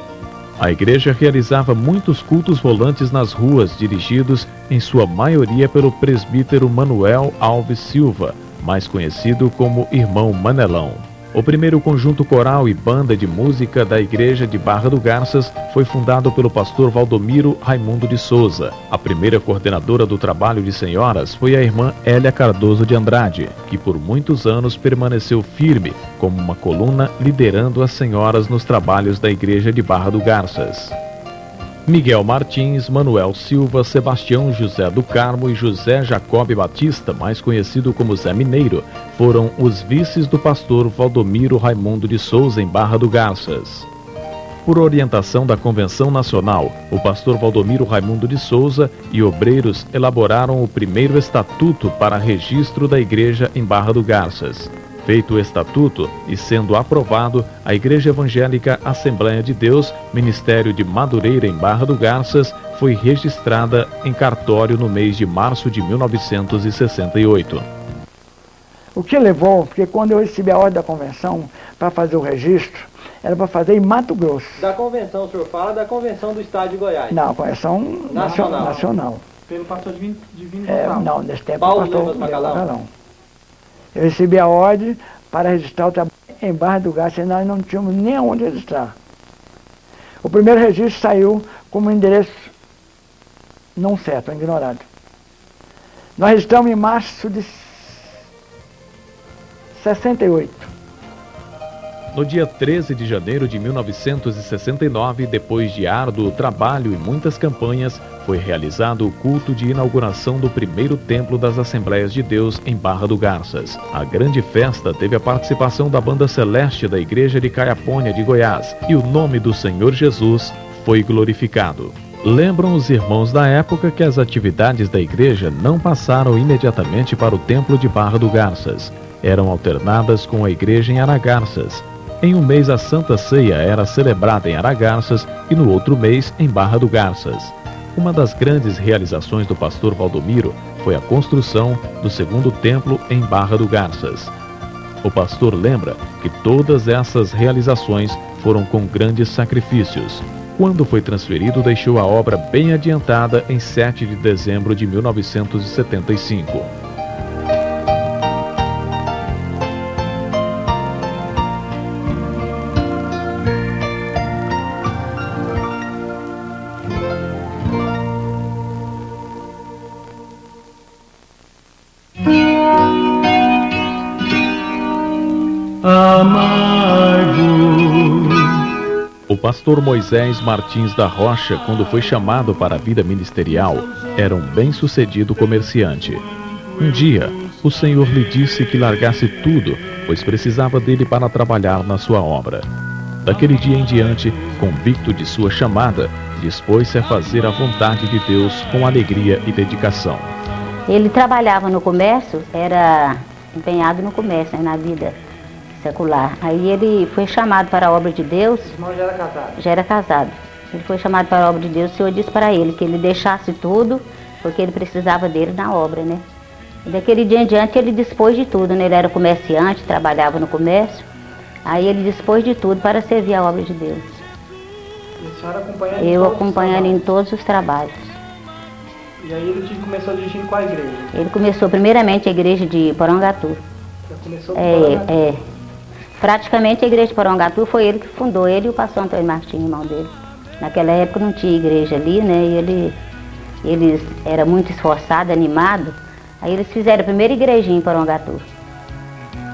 C: A igreja realizava muitos cultos volantes nas ruas, dirigidos em sua maioria pelo presbítero Manuel Alves Silva, mais conhecido como Irmão Manelão. O primeiro conjunto coral e banda de música da igreja de Barra do Garças foi fundado pelo pastor Valdomiro Raimundo de Souza. A primeira coordenadora do trabalho de senhoras foi a irmã Hélia Cardoso de Andrade, que por muitos anos permaneceu firme como uma coluna liderando as senhoras nos trabalhos da igreja de Barra do Garças. Miguel Martins, Manuel Silva, Sebastião José do Carmo e José Jacob Batista, mais conhecido como Zé Mineiro, foram os vices do pastor Valdomiro Raimundo de Souza em Barra do Garças. Por orientação da Convenção Nacional, o pastor Valdomiro Raimundo de Souza e obreiros elaboraram o primeiro estatuto para registro da igreja em Barra do Garças. Feito o estatuto e sendo aprovado, a Igreja Evangélica Assembleia de Deus, Ministério de Madureira em Barra do Garças, foi registrada em cartório no mês de março de 1968.
J: O que levou, porque quando eu recebi a ordem da convenção para fazer o registro, era para fazer em Mato Grosso.
F: Da convenção, o senhor fala da convenção do Estado de Goiás?
J: Não, a convenção nacional.
F: Pelo pastor Divino
J: não, nesse tempo
F: Paulo
J: o pastor
F: Leivas Macalão.
J: Eu recebi a ordem para registrar o trabalho em Barra do Garças, e nós não tínhamos nem onde registrar. O primeiro registro saiu como endereço não certo, ignorado. Nós registramos em março de 68.
C: No dia 13 de janeiro de 1969, depois de árduo trabalho e muitas campanhas, foi realizado o culto de inauguração do primeiro templo das Assembleias de Deus em Barra do Garças. A grande festa teve a participação da Banda Celeste da Igreja de Caiapônia de Goiás e o nome do Senhor Jesus foi glorificado. Lembram os irmãos da época que as atividades da igreja não passaram imediatamente para o templo de Barra do Garças. Eram alternadas com a igreja em Aragarças. Em um mês a Santa Ceia era celebrada em Aragarças e no outro mês em Barra do Garças. Uma das grandes realizações do pastor Valdomiro foi a construção do segundo templo em Barra do Garças. O pastor lembra que todas essas realizações foram com grandes sacrifícios. Quando foi transferido, deixou a obra bem adiantada em 7 de dezembro de 1975. O pastor Moisés Martins da Rocha, quando foi chamado para a vida ministerial, era um bem-sucedido comerciante. Um dia, o Senhor lhe disse que largasse tudo, pois precisava dele para trabalhar na sua obra. Daquele dia em diante, convicto de sua chamada, dispôs-se a fazer a vontade de Deus com alegria e dedicação.
K: Ele trabalhava no comércio, era empenhado no comércio, na vida secular. Aí ele foi chamado para a obra de Deus.
F: O irmão já era casado?
K: Já era casado. Ele foi chamado para a obra de Deus, o Senhor disse para ele que ele deixasse tudo, porque ele precisava dele na obra, né? E daquele dia em diante ele dispôs de tudo, né? Ele era comerciante, trabalhava no comércio. Aí ele dispôs de tudo para servir a obra de Deus.
F: E a senhora acompanhando
K: Eu acompanhando em todos os trabalhos.
F: E aí ele começou dirigindo qual igreja?
K: Ele começou primeiramente a igreja de Porangatu.
F: Já começou com Porangatu?
K: Praticamente a igreja de Porangatu foi ele que fundou, ele e o pastor Antônio Martins, irmão dele. Naquela época não tinha igreja ali, né? E eles eram muito esforçados, animados. Aí eles fizeram a primeira igrejinha em Porangatu.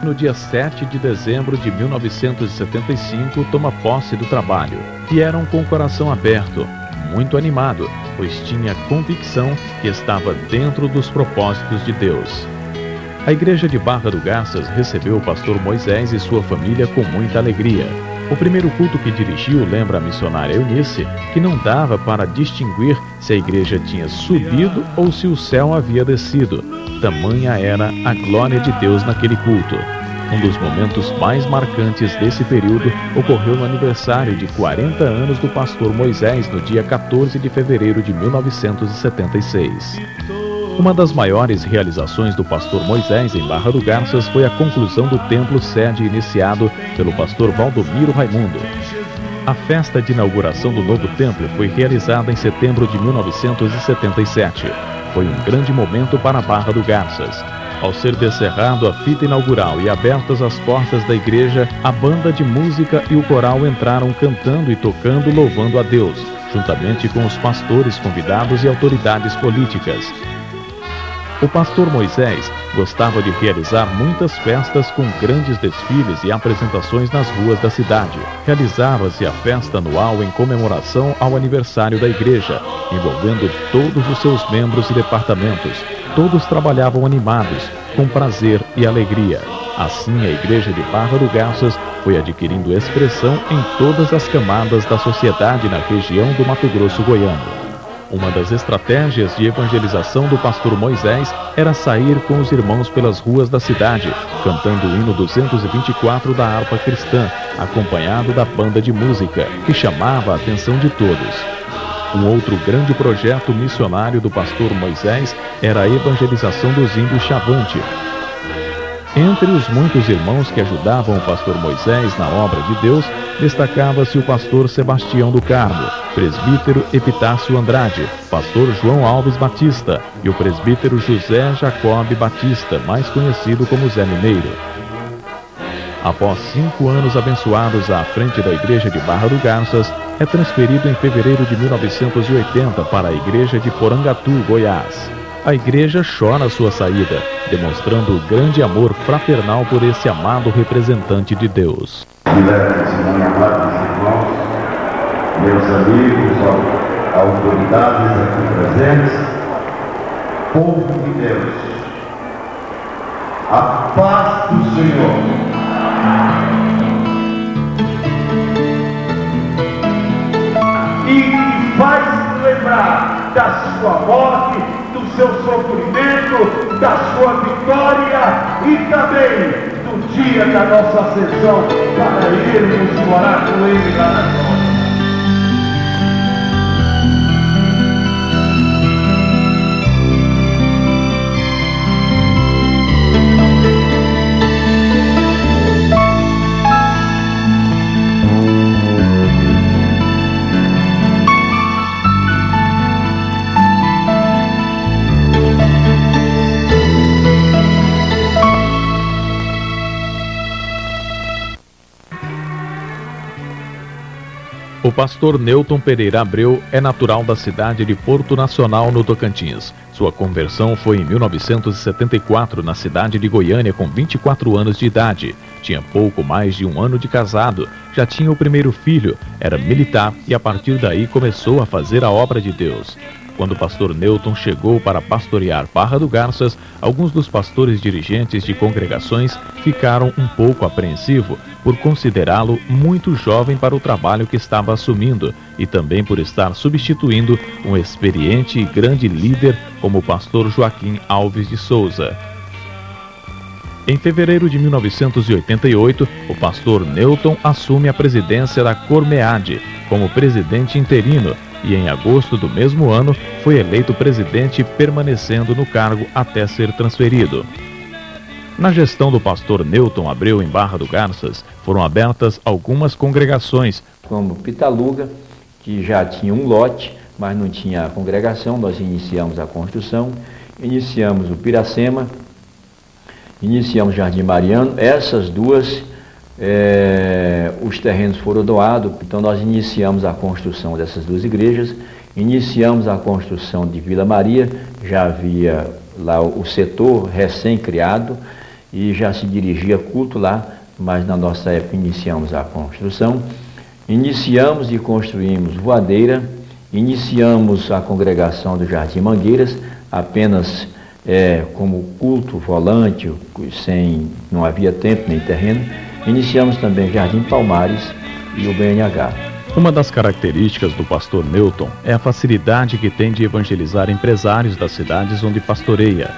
C: No dia 7 de dezembro de 1975, toma posse do trabalho. Vieram com o coração aberto, muito animado, pois tinha convicção que estava dentro dos propósitos de Deus. A igreja de Barra do Garças recebeu o pastor Moisés e sua família com muita alegria. O primeiro culto que dirigiu lembra a missionária Eunice que não dava para distinguir se a igreja tinha subido ou se o céu havia descido. Tamanha era a glória de Deus naquele culto. Um dos momentos mais marcantes desse período ocorreu no aniversário de 40 anos do pastor Moisés, no dia 14 de fevereiro de 1976. Uma das maiores realizações do pastor Moisés em Barra do Garças foi a conclusão do templo sede iniciado pelo pastor Valdomiro Raimundo. A festa de inauguração do novo templo foi realizada em setembro de 1977. Foi um grande momento para Barra do Garças. Ao ser descerrado a fita inaugural e abertas as portas da igreja, a banda de música e o coral entraram cantando e tocando, louvando a Deus, juntamente com os pastores convidados e autoridades políticas. O pastor Moisés gostava de realizar muitas festas com grandes desfiles e apresentações nas ruas da cidade. Realizava-se a festa anual em comemoração ao aniversário da igreja, envolvendo todos os seus membros e departamentos. Todos trabalhavam animados, com prazer e alegria. Assim, a igreja de Barra do Garças foi adquirindo expressão em todas as camadas da sociedade na região do Mato Grosso goiano. Uma das estratégias de evangelização do pastor Moisés era sair com os irmãos pelas ruas da cidade, cantando o hino 224 da harpa cristã, acompanhado da banda de música, que chamava a atenção de todos. Um outro grande projeto missionário do pastor Moisés era a evangelização dos índios Chavante. Entre os muitos irmãos que ajudavam o pastor Moisés na obra de Deus, destacava-se o pastor Sebastião do Carmo, presbítero Epitácio Andrade, pastor João Alves Batista e o presbítero José Jacob Batista, mais conhecido como Zé Mineiro. Após 5 anos abençoados à frente da igreja de Barra do Garças, é transferido em fevereiro de 1980 para a igreja de Porangatu, Goiás. A igreja chora sua saída, demonstrando o grande amor fraternal por esse amado representante de Deus.
L: Meus amigos, autoridades aqui presentes, povo de Deus, a paz do Senhor. E faz lembrar da sua morte, do seu sofrimento, da sua vitória e também do dia da nossa ascensão para irmos morar com Ele lá na glória.
C: O pastor Newton Pereira Abreu é natural da cidade de Porto Nacional, no Tocantins. Sua conversão foi em 1974, na cidade de Goiânia, com 24 anos de idade. Tinha pouco mais de 1 ano de casado, já tinha o primeiro filho, era militar e a partir daí começou a fazer a obra de Deus. Quando o pastor Newton chegou para pastorear Barra do Garças, alguns dos pastores dirigentes de congregações ficaram um pouco apreensivos por considerá-lo muito jovem para o trabalho que estava assumindo e também por estar substituindo um experiente e grande líder como o pastor Joaquim Alves de Souza. Em fevereiro de 1988, o pastor Newton assume a presidência da Cormead como presidente interino e em agosto do mesmo ano foi eleito presidente, permanecendo no cargo até ser transferido. Na gestão do pastor Newton Abreu em Barra do Garças, foram abertas algumas congregações,
M: como Pitaluga, que já tinha um lote, mas não tinha a congregação. Nós iniciamos a construção, iniciamos o Piracema, iniciamos Jardim Mariano. Essas duas, os terrenos foram doados, então nós iniciamos a construção dessas duas igrejas, iniciamos a construção de Vila Maria, já havia lá o setor recém-criado e já se dirigia culto lá, mas na nossa época iniciamos a construção, iniciamos e construímos Voadeira, iniciamos a congregação do Jardim Mangueiras, apenas como culto volante, não havia tempo nem terreno. Iniciamos também Jardim Palmares e o BNH.
C: Uma das características do pastor Newton é a facilidade que tem de evangelizar empresários das cidades onde pastoreia.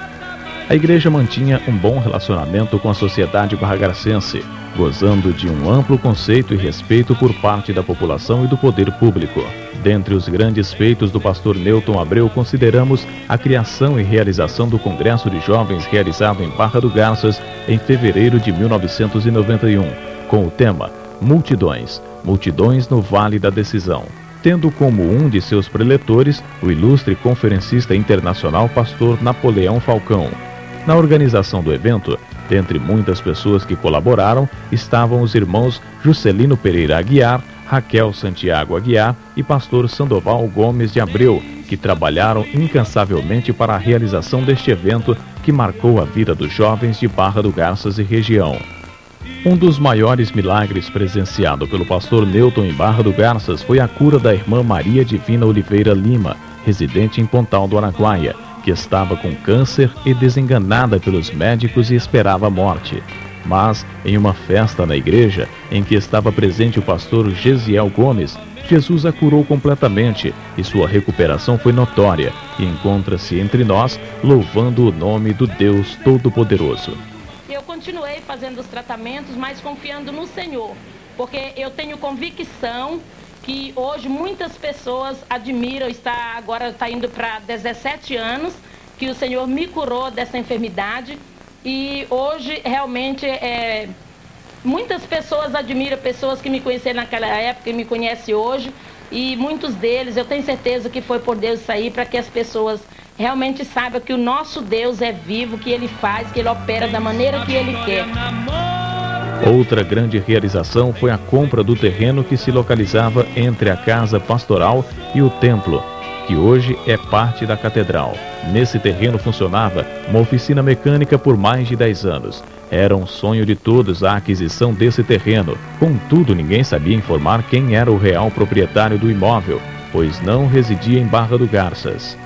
C: A igreja mantinha um bom relacionamento com a sociedade barragarcense, gozando de um amplo conceito e respeito por parte da população e do poder público. Dentre os grandes feitos do pastor Newton Abreu, consideramos a criação e realização do Congresso de Jovens realizado em Barra do Garças em fevereiro de 1991, com o tema Multidões, Multidões no Vale da Decisão, tendo como um de seus preletores o ilustre conferencista internacional pastor Napoleão Falcão. Na organização do evento, dentre muitas pessoas que colaboraram, estavam os irmãos Juscelino Pereira Aguiar, Raquel Santiago Aguiar e pastor Sandoval Gomes de Abreu, que trabalharam incansavelmente para a realização deste evento que marcou a vida dos jovens de Barra do Garças e região. Um dos maiores milagres presenciado pelo pastor Newton em Barra do Garças foi a cura da irmã Maria Divina Oliveira Lima, residente em Pontal do Araguaia, que estava com câncer e desenganada pelos médicos e esperava a morte. Mas, em uma festa na igreja, em que estava presente o pastor Gesiel Gomes, Jesus a curou completamente e sua recuperação foi notória e encontra-se entre nós, louvando o nome do Deus Todo-Poderoso.
N: Eu continuei fazendo os tratamentos, mas confiando no Senhor, porque eu tenho convicção que hoje muitas pessoas admiram, agora está indo para 17 anos, que o Senhor me curou dessa enfermidade e hoje realmente muitas pessoas admiram, pessoas que me conheceram naquela época e me conhecem hoje, e muitos deles, eu tenho certeza que foi por Deus sair para que as pessoas realmente saibam que o nosso Deus é vivo, que Ele faz, que Ele opera da maneira que Ele quer.
C: Outra grande realização foi a compra do terreno que se localizava entre a casa pastoral e o templo, que hoje é parte da catedral. Nesse terreno funcionava uma oficina mecânica por mais de 10 anos. Era um sonho de todos a aquisição desse terreno. Contudo, ninguém sabia informar quem era o real proprietário do imóvel, pois não residia em Barra do Garças.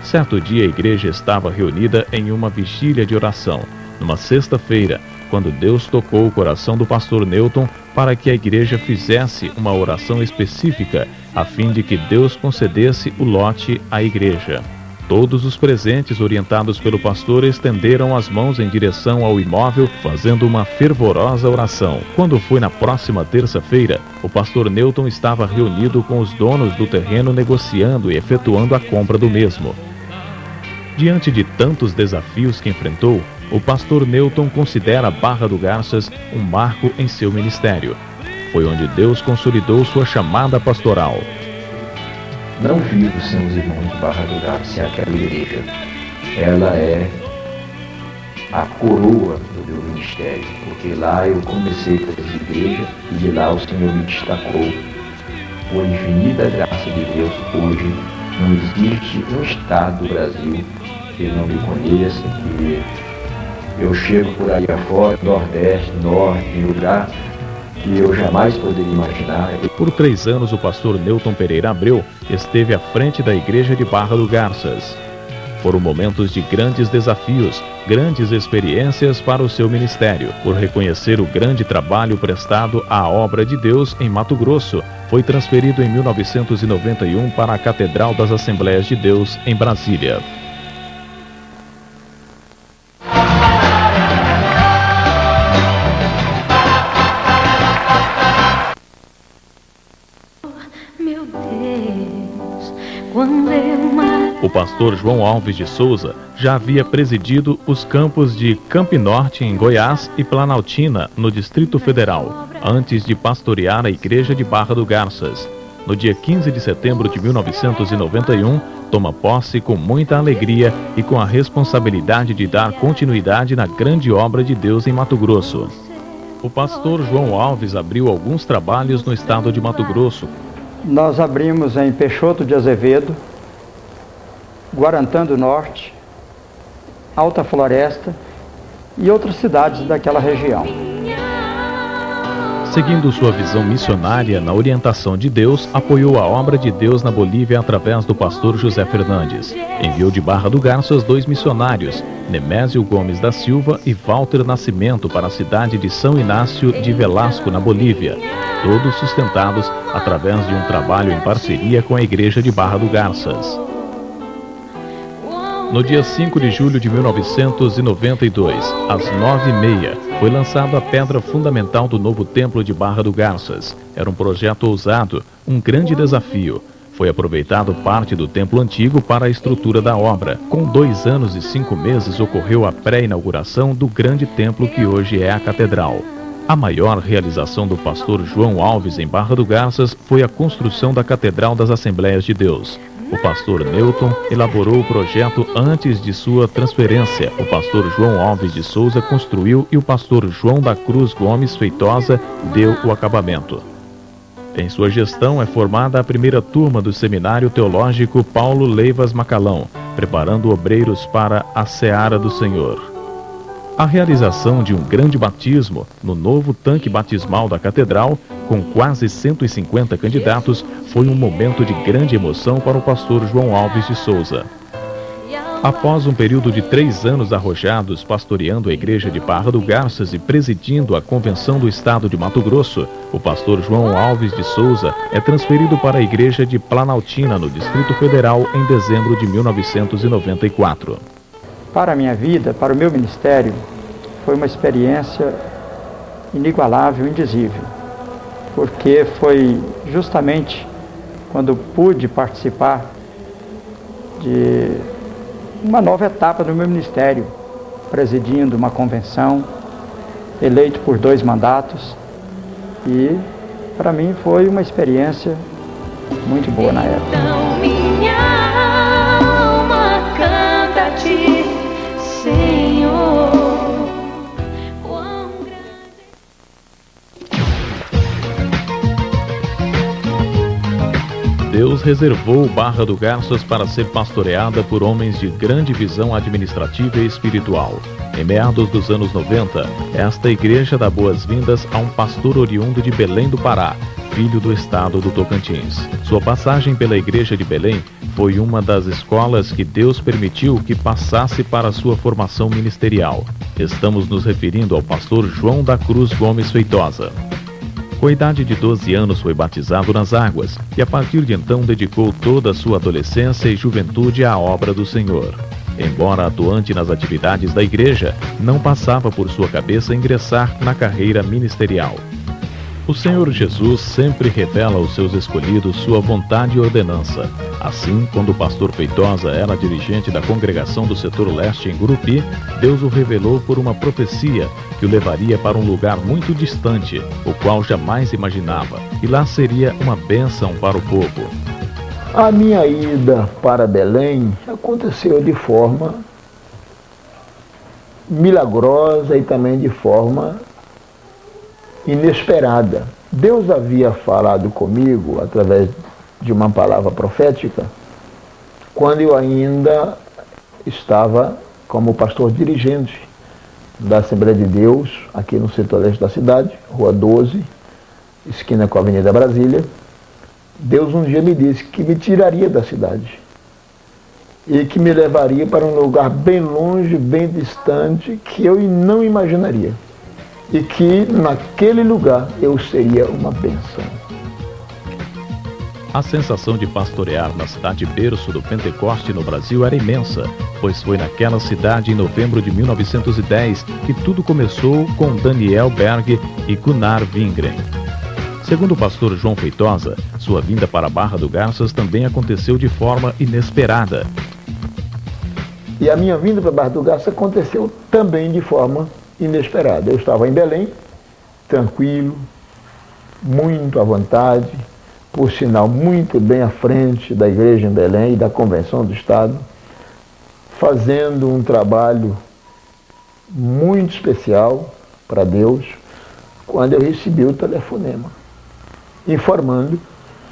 C: Certo dia a igreja estava reunida em uma vigília de oração, numa sexta-feira, quando Deus tocou o coração do pastor Newton para que a igreja fizesse uma oração específica, a fim de que Deus concedesse o lote à igreja. Todos os presentes, orientados pelo pastor, estenderam as mãos em direção ao imóvel, fazendo uma fervorosa oração. Quando foi na próxima terça-feira, o pastor Newton estava reunido com os donos do terreno, negociando e efetuando a compra do mesmo. Diante de tantos desafios que enfrentou, o pastor Newton considera Barra do Garças um marco em seu ministério. Foi onde Deus consolidou sua chamada pastoral.
M: Não vivo sem os irmãos de Barra do Garças, sem aquela igreja. Ela é a coroa do meu ministério, porque lá eu comecei com essa igreja e de lá o Senhor me destacou. Por infinita graça de Deus, hoje não existe um estado do Brasil que não me conheça, que eu chego por aí afora, Nordeste, Norte, em lugar que eu jamais poderia imaginar.
C: Por 3 anos, o pastor Newton Pereira Abreu esteve à frente da igreja de Barra do Garças. Foram momentos de grandes desafios, grandes experiências para o seu ministério. Por reconhecer o grande trabalho prestado à obra de Deus em Mato Grosso, foi transferido em 1991 para a Catedral das Assembleias de Deus, em Brasília. O pastor João Alves de Souza já havia presidido os campos de Campinorte, em Goiás, e Planaltina, no Distrito Federal, antes de pastorear a igreja de Barra do Garças. No dia 15 de setembro de 1991, toma posse com muita alegria e com a responsabilidade de dar continuidade na grande obra de Deus em Mato Grosso. O pastor João Alves abriu alguns trabalhos no estado de Mato Grosso.
O: Nós abrimos em Peixoto de Azevedo, Guarantã do Norte, Alta Floresta e outras cidades daquela região.
C: Seguindo sua visão missionária na orientação de Deus, apoiou a obra de Deus na Bolívia através do pastor José Fernandes. Enviou de Barra do Garças 2 missionários, Nemésio Gomes da Silva e Walter Nascimento, para a cidade de São Inácio de Velasco, na Bolívia, todos sustentados através de um trabalho em parceria com a igreja de Barra do Garças. No dia 5 de julho de 1992, às 9h30, foi lançada a pedra fundamental do novo templo de Barra do Garças. Era um projeto ousado, um grande desafio. Foi aproveitado parte do templo antigo para a estrutura da obra. Com 2 anos e 5 meses ocorreu a pré-inauguração do grande templo que hoje é a catedral. A maior realização do pastor João Alves em Barra do Garças foi a construção da Catedral das Assembleias de Deus. O pastor Newton elaborou o projeto antes de sua transferência. O pastor João Alves de Souza construiu e o pastor João da Cruz Gomes Feitosa deu o acabamento. Em sua gestão é formada a primeira turma do Seminário Teológico Paulo Leivas Macalão, preparando obreiros para a seara do Senhor. A realização de um grande batismo no novo tanque batismal da Catedral, com quase 150 candidatos, foi um momento de grande emoção para o pastor João Alves de Souza. Após um período de 3 anos arrojados pastoreando a igreja de Barra do Garças e presidindo a Convenção do Estado de Mato Grosso, o pastor João Alves de Souza é transferido para a igreja de Planaltina, no Distrito Federal, em dezembro de 1994.
O: Para a minha vida, para o meu ministério, foi uma experiência inigualável, indizível, porque foi justamente quando pude participar de uma nova etapa do meu ministério, presidindo uma convenção, eleito por 2 mandatos, e para mim foi uma experiência muito boa na época.
B: Então minha alma canta a ti, Senhor.
C: Deus reservou Barra do Garças para ser pastoreada por homens de grande visão administrativa e espiritual. Em meados dos anos 90, esta igreja dá boas-vindas a um pastor oriundo de Belém do Pará, filho do estado do Tocantins. Sua passagem pela igreja de Belém foi uma das escolas que Deus permitiu que passasse para sua formação ministerial. Estamos nos referindo ao pastor João da Cruz Gomes Feitosa. Com a idade de 12 anos foi batizado nas águas e a partir de então dedicou toda a sua adolescência e juventude à obra do Senhor. Embora atuante nas atividades da igreja, não passava por sua cabeça ingressar na carreira ministerial. O Senhor Jesus sempre revela aos seus escolhidos sua vontade e ordenança. Assim, quando o pastor Feitosa era dirigente da congregação do setor leste em Gurupi, Deus o revelou por uma profecia que o levaria para um lugar muito distante, o qual jamais imaginava, e lá seria uma bênção para o povo.
P: A minha ida para Belém aconteceu de forma milagrosa e também de forma inesperada. Deus havia falado comigo através de uma palavra profética quando eu ainda estava como pastor dirigente da Assembleia de Deus aqui no setor leste da cidade, Rua 12, esquina com a Avenida Brasília. Deus um dia me disse que me tiraria da cidade e que me levaria para um lugar bem longe, bem distante, que eu não imaginaria. E que naquele lugar eu seria uma bênção.
C: A sensação de pastorear na cidade berço do Pentecoste no Brasil era imensa, pois foi naquela cidade, em novembro de 1910, que tudo começou com Daniel Berg e Gunnar Wingren. Segundo o pastor João Feitosa, sua vinda para Barra do Garças também aconteceu de forma inesperada.
P: E a minha vinda para Barra do Garças aconteceu também de forma inesperada. Eu estava em Belém, tranquilo, muito à vontade, por sinal muito bem à frente da igreja em Belém e da Convenção do Estado, fazendo um trabalho muito especial para Deus, quando eu recebi o telefonema, informando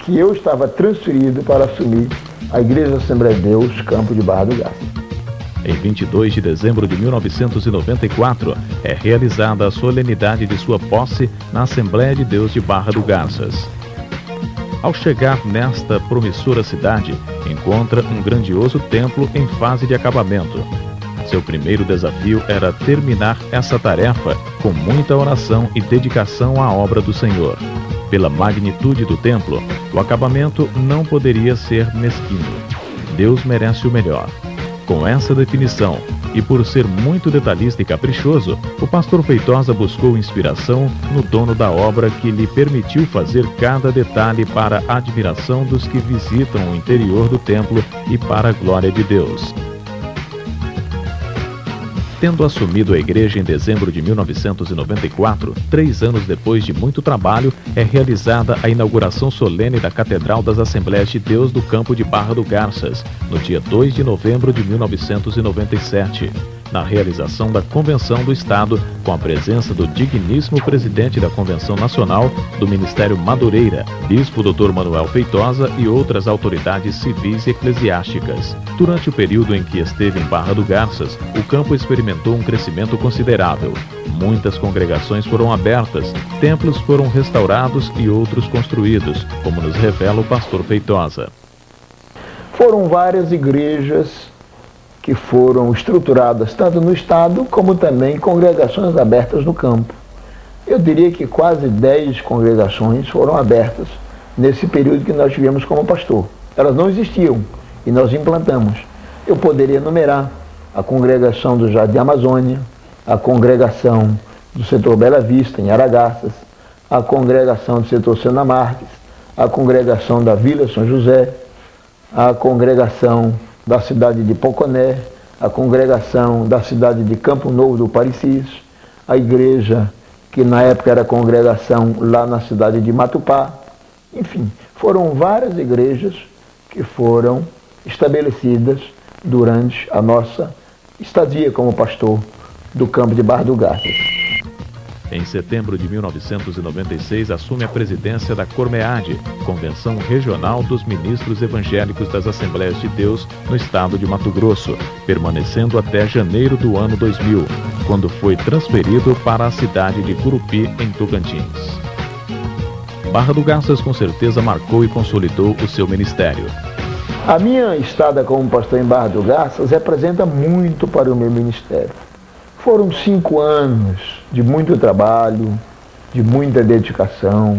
P: que eu estava transferido para assumir a Igreja Assembleia de Deus, Campo de Barra do Garças.
C: Em 22 de dezembro de 1994, é realizada a solenidade de sua posse na Assembleia de Deus de Barra do Garças. Ao chegar nesta promissora cidade, encontra um grandioso templo em fase de acabamento. Seu primeiro desafio era terminar essa tarefa com muita oração e dedicação à obra do Senhor. Pela magnitude do templo, o acabamento não poderia ser mesquinho. Deus merece o melhor. Com essa definição, e por ser muito detalhista e caprichoso, o pastor Feitosa buscou inspiração no dono da obra, que lhe permitiu fazer cada detalhe para a admiração dos que visitam o interior do templo e para a glória de Deus. Tendo assumido a igreja em dezembro de 1994, 3 anos depois de muito trabalho, é realizada a inauguração solene da Catedral das Assembleias de Deus do Campo de Barra do Garças, no dia 2 de novembro de 1997. Na realização da Convenção do Estado, com a presença do digníssimo presidente da Convenção Nacional, do Ministério Madureira, Bispo Dr. Manuel Feitosa e outras autoridades civis e eclesiásticas. Durante o período em que esteve em Barra do Garças, o campo experimentou um crescimento considerável. Muitas congregações foram abertas, templos foram restaurados e outros construídos, como nos revela o pastor Feitosa.
P: Foram várias igrejas que foram estruturadas tanto no estado como também congregações abertas no campo. Eu diria que quase 10 congregações foram abertas nesse período que nós tivemos como pastor. Elas não existiam e nós implantamos. Eu poderia enumerar a congregação do Jardim Amazônia, a congregação do setor Bela Vista, em Aragarças, a congregação do setor Sena Marques, a congregação da Vila São José, a congregação da cidade de Poconé, a congregação da cidade de Campo Novo do Parecis, a igreja que na época era congregação lá na cidade de Matupá. Enfim, foram várias igrejas que foram estabelecidas durante a nossa estadia como pastor do campo de Barra do Garças.
C: Em setembro de 1996, assume a presidência da Cormead, Convenção Regional dos Ministros Evangélicos das Assembleias de Deus no estado de Mato Grosso, permanecendo até janeiro do ano 2000, quando foi transferido para a cidade de Curupi, em Tocantins. Barra do Garças com certeza marcou e consolidou o seu ministério.
P: A minha estada como pastor em Barra do Garças representa muito para o meu ministério. Foram 5 anos de muito trabalho, de muita dedicação,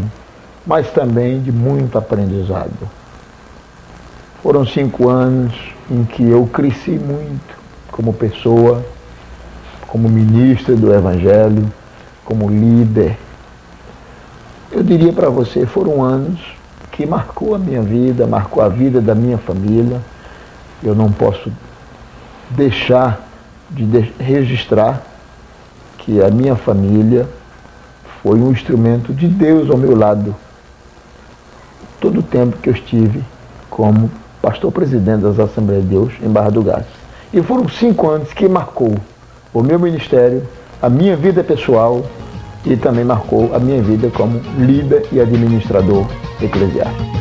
P: mas também de muito aprendizado. Foram 5 anos em que eu cresci muito como pessoa, como ministro do Evangelho, como líder. Eu diria para você, foram anos que marcou a minha vida, marcou a vida da minha família. Eu não posso deixar de registrar que a minha família foi um instrumento de Deus ao meu lado todo o tempo que eu estive como pastor-presidente das Assembleias de Deus em Barra do Garças. E foram 5 anos que marcou o meu ministério, a minha vida pessoal e também marcou a minha vida como líder e administrador eclesiástico.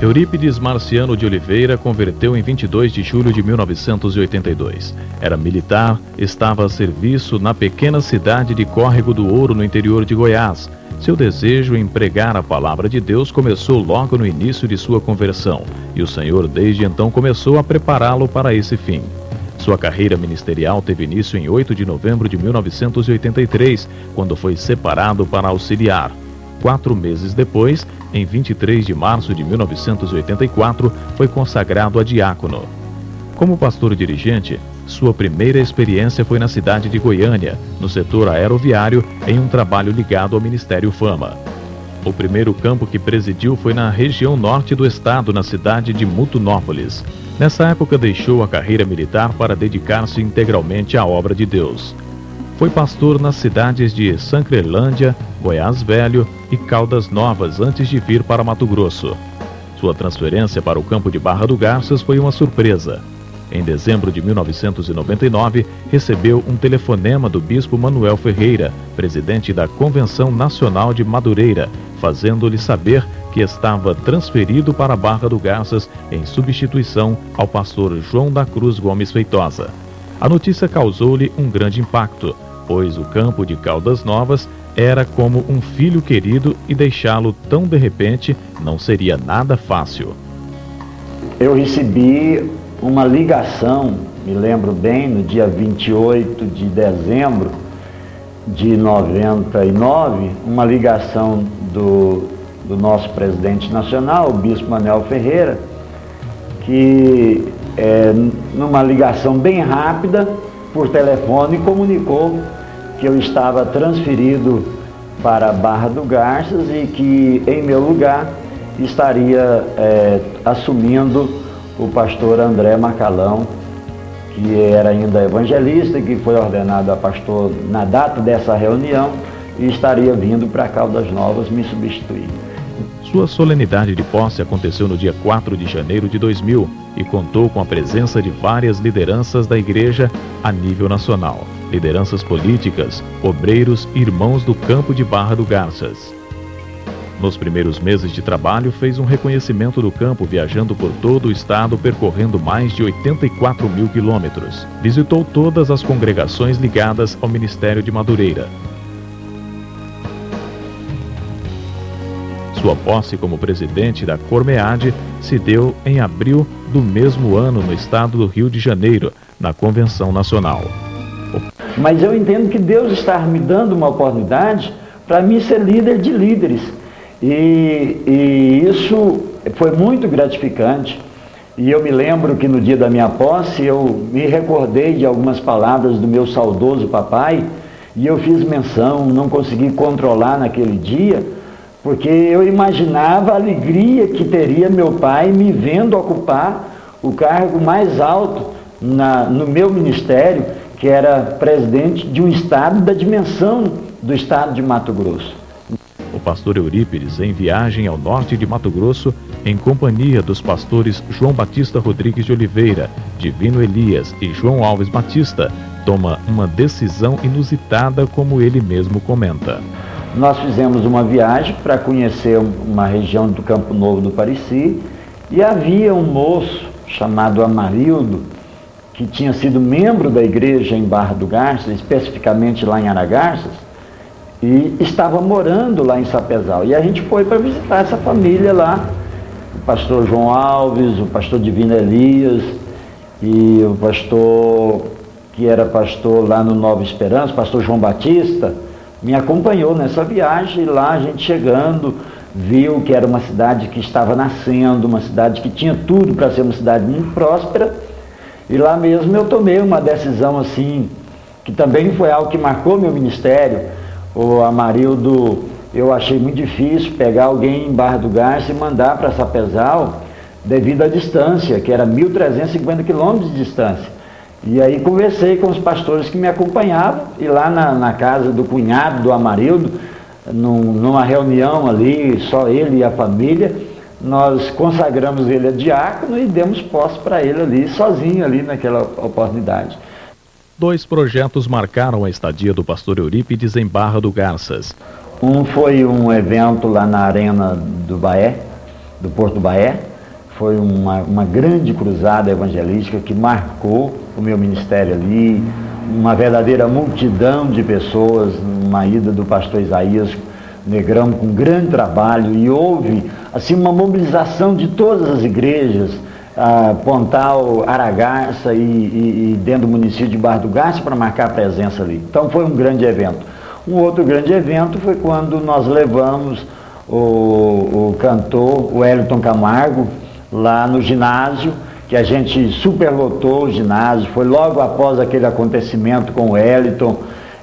C: Eurípides Marciano de Oliveira converteu em 22 de julho de 1982. Era militar, estava a serviço na pequena cidade de Córrego do Ouro, no interior de Goiás. Seu desejo em pregar a palavra de Deus começou logo no início de sua conversão, e o Senhor desde então começou a prepará-lo para esse fim. Sua carreira ministerial teve início em 8 de novembro de 1983, quando foi separado para auxiliar. 4 meses depois, em 23 de março de 1984, foi consagrado a diácono. Como pastor dirigente, sua primeira experiência foi na cidade de Goiânia, no setor aeroviário, em um trabalho ligado ao Ministério Fama. O primeiro campo que presidiu foi na região norte do estado, na cidade de Mutunópolis. Nessa época deixou a carreira militar para dedicar-se integralmente à obra de Deus. Foi pastor nas cidades de Sancrelândia, Goiás Velho e Caldas Novas antes de vir para Mato Grosso. Sua transferência para o campo de Barra do Garças foi uma surpresa. Em dezembro de 1999, recebeu um telefonema do bispo Manuel Ferreira, presidente da Convenção Nacional de Madureira, fazendo-lhe saber que estava transferido para Barra do Garças em substituição ao pastor João da Cruz Gomes Feitosa. A notícia causou-lhe um grande impacto, pois o campo de Caldas Novas era como um filho querido e deixá-lo tão de repente não seria nada fácil.
Q: Eu recebi uma ligação, me lembro bem, no dia 28 de dezembro de 99, uma ligação do nosso presidente nacional, o bispo Manuel Ferreira, que numa ligação bem rápida por telefone comunicou que eu estava transferido para Barra do Garças e que em meu lugar estaria assumindo o pastor André Macalão, que era ainda evangelista, que foi ordenado a pastor na data dessa reunião e estaria vindo para Caldas Novas me substituir.
C: Sua solenidade de posse aconteceu no dia 4 de janeiro de 2000 e contou com a presença de várias lideranças da igreja a nível nacional. lideranças políticas, obreiros e irmãos do campo de Barra do Garças. Nos primeiros meses de trabalho, fez um reconhecimento do campo viajando por todo o estado, percorrendo mais de 84 mil quilômetros. Visitou todas as congregações ligadas ao Ministério de Madureira. Sua posse como presidente da Cormead se deu em abril do mesmo ano no estado do Rio de Janeiro, na Convenção Nacional.
Q: Mas eu entendo que Deus está me dando uma oportunidade para mim ser líder de líderes. E isso foi muito gratificante. E eu me lembro que no dia da minha posse eu me recordei de algumas palavras do meu saudoso papai, e eu fiz menção, não consegui controlar naquele dia, porque eu imaginava a alegria que teria meu pai me vendo ocupar o cargo mais alto no meu ministério, que era presidente de um estado da dimensão do estado de Mato Grosso.
C: O pastor Eurípides, em viagem ao norte de Mato Grosso, em companhia dos pastores João Batista Rodrigues de Oliveira, Divino Elias e João Alves Batista, toma uma decisão inusitada, como ele mesmo comenta.
Q: Nós fizemos uma viagem para conhecer uma região do Campo Novo do Pareci, e havia um moço chamado Amarildo, que tinha sido membro da igreja em Barra do Garças, especificamente lá em Aragarças, e estava morando lá em Sapezal. E a gente foi para visitar essa família lá, o pastor João Alves, o pastor Divino Elias, e o pastor que era pastor lá no Nova Esperança, o pastor João Batista, me acompanhou nessa viagem. E lá a gente chegando, viu que era uma cidade que estava nascendo, uma cidade que tinha tudo para ser uma cidade muito próspera. E lá mesmo eu tomei uma decisão assim, que também foi algo que marcou meu ministério. O Amarildo, eu achei muito difícil pegar alguém em Barra do Garças e mandar para Sapezal, devido à distância, que era 1.350 quilômetros de distância. E aí conversei com os pastores que me acompanhavam, e lá na casa do cunhado do Amarildo, numa reunião ali, só ele e a família, nós consagramos ele a diácono e demos posse para ele ali, sozinho ali naquela oportunidade.
C: 2 projetos marcaram a estadia do pastor Eurípides em Barra do Garças.
Q: Um foi um evento lá na Arena do Baé, do Porto Baé. Foi uma grande cruzada evangelística que marcou o meu ministério ali, uma verdadeira multidão de pessoas, uma ida do pastor Isaías Negrão com grande trabalho, e houve assim uma mobilização de todas as igrejas, Pontal, Aragarça e dentro do município de Barra do Garças, para marcar a presença ali. Então foi um grande evento. Um outro grande evento foi quando nós levamos o cantor, o Wellington Camargo, lá no ginásio, que a gente superlotou o ginásio. Foi logo após aquele acontecimento com o Wellington,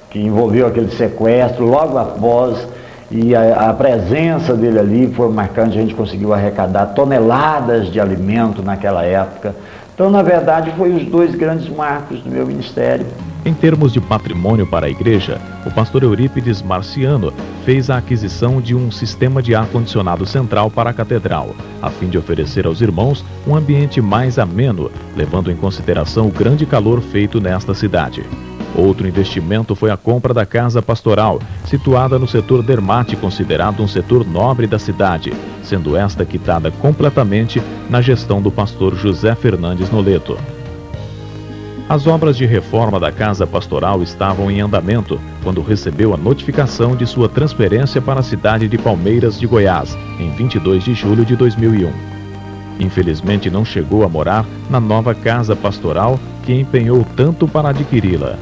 Q: que envolveu aquele sequestro, logo após. E a presença dele ali foi marcante. A gente conseguiu arrecadar toneladas de alimento naquela época. Então, na verdade, foi os 2 grandes marcos do meu ministério.
C: Em termos de patrimônio para a igreja, o pastor Eurípides Marciano fez a aquisição de um sistema de ar-condicionado central para a catedral, a fim de oferecer aos irmãos um ambiente mais ameno, levando em consideração o grande calor feito nesta cidade. Outro investimento foi a compra da casa pastoral, situada no setor Dermate, considerado um setor nobre da cidade, sendo esta quitada completamente na gestão do pastor José Fernandes Noleto. As obras de reforma da casa pastoral estavam em andamento quando recebeu a notificação de sua transferência para a cidade de Palmeiras de Goiás, em 22 de julho de 2001. Infelizmente não chegou a morar na nova casa pastoral que empenhou tanto para adquiri-la.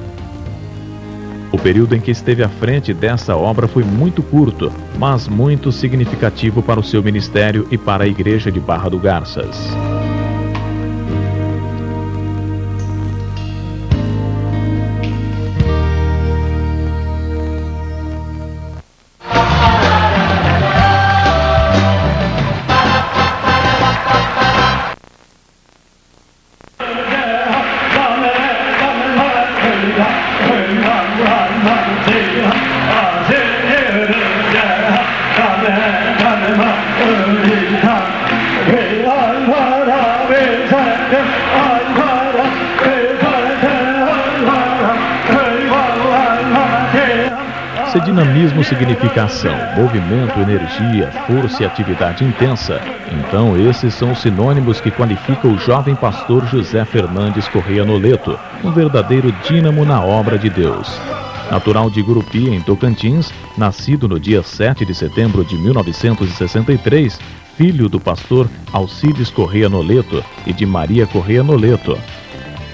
C: O período em que esteve à frente dessa obra foi muito curto, mas muito significativo para o seu ministério e para a igreja de Barra do Garças.
B: Hey,
C: Se dinamismo significa ação, movimento, energia, força e atividade intensa, então esses são os sinônimos que qualificam o jovem pastor José Fernandes Correia Noleto, um verdadeiro dínamo na obra de Deus. Natural de Gurupi, em Tocantins, nascido no dia 7 de setembro de 1963, filho do pastor Alcides Correia Noleto e de Maria Correia Noleto.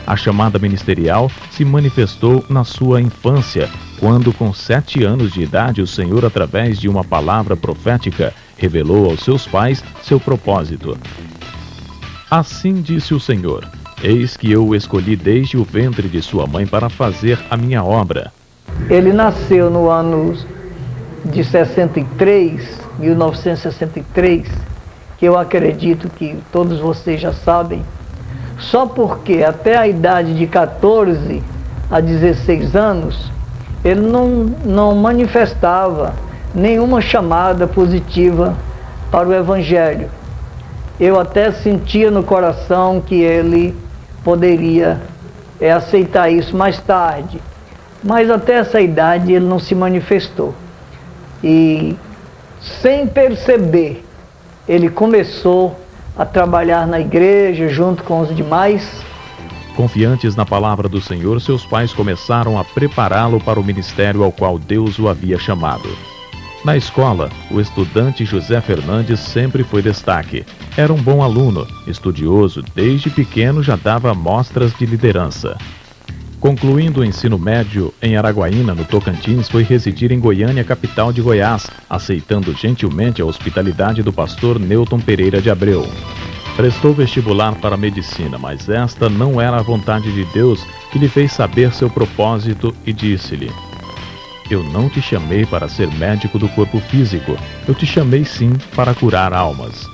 C: A chamada ministerial se manifestou na sua infância, quando com 7 anos de idade o Senhor, através de uma palavra profética, revelou aos seus pais seu propósito. Assim disse o Senhor: eis que eu o escolhi desde o ventre de sua mãe para fazer a minha obra.
R: Ele nasceu no ano de 63, 1963, que eu acredito que todos vocês já sabem, só porque até a idade de 14 a 16 anos, ele não manifestava nenhuma chamada positiva para o Evangelho. Eu até sentia no coração que ele poderia aceitar isso mais tarde, mas até essa idade ele não se manifestou. E sem perceber, ele começou a trabalhar na igreja junto com os demais.
C: Confiantes na palavra do Senhor, seus pais começaram a prepará-lo para o ministério ao qual Deus o havia chamado. Na escola, o estudante José Fernandes sempre foi destaque. Era um bom aluno, estudioso, desde pequeno já dava mostras de liderança. Concluindo o ensino médio em Araguaína, no Tocantins, foi residir em Goiânia, capital de Goiás, aceitando gentilmente a hospitalidade do pastor Newton Pereira de Abreu. Prestou vestibular para medicina, mas esta não era a vontade de Deus, que lhe fez saber seu propósito e disse-lhe: eu não te chamei para ser médico do corpo físico, eu te chamei sim para curar almas.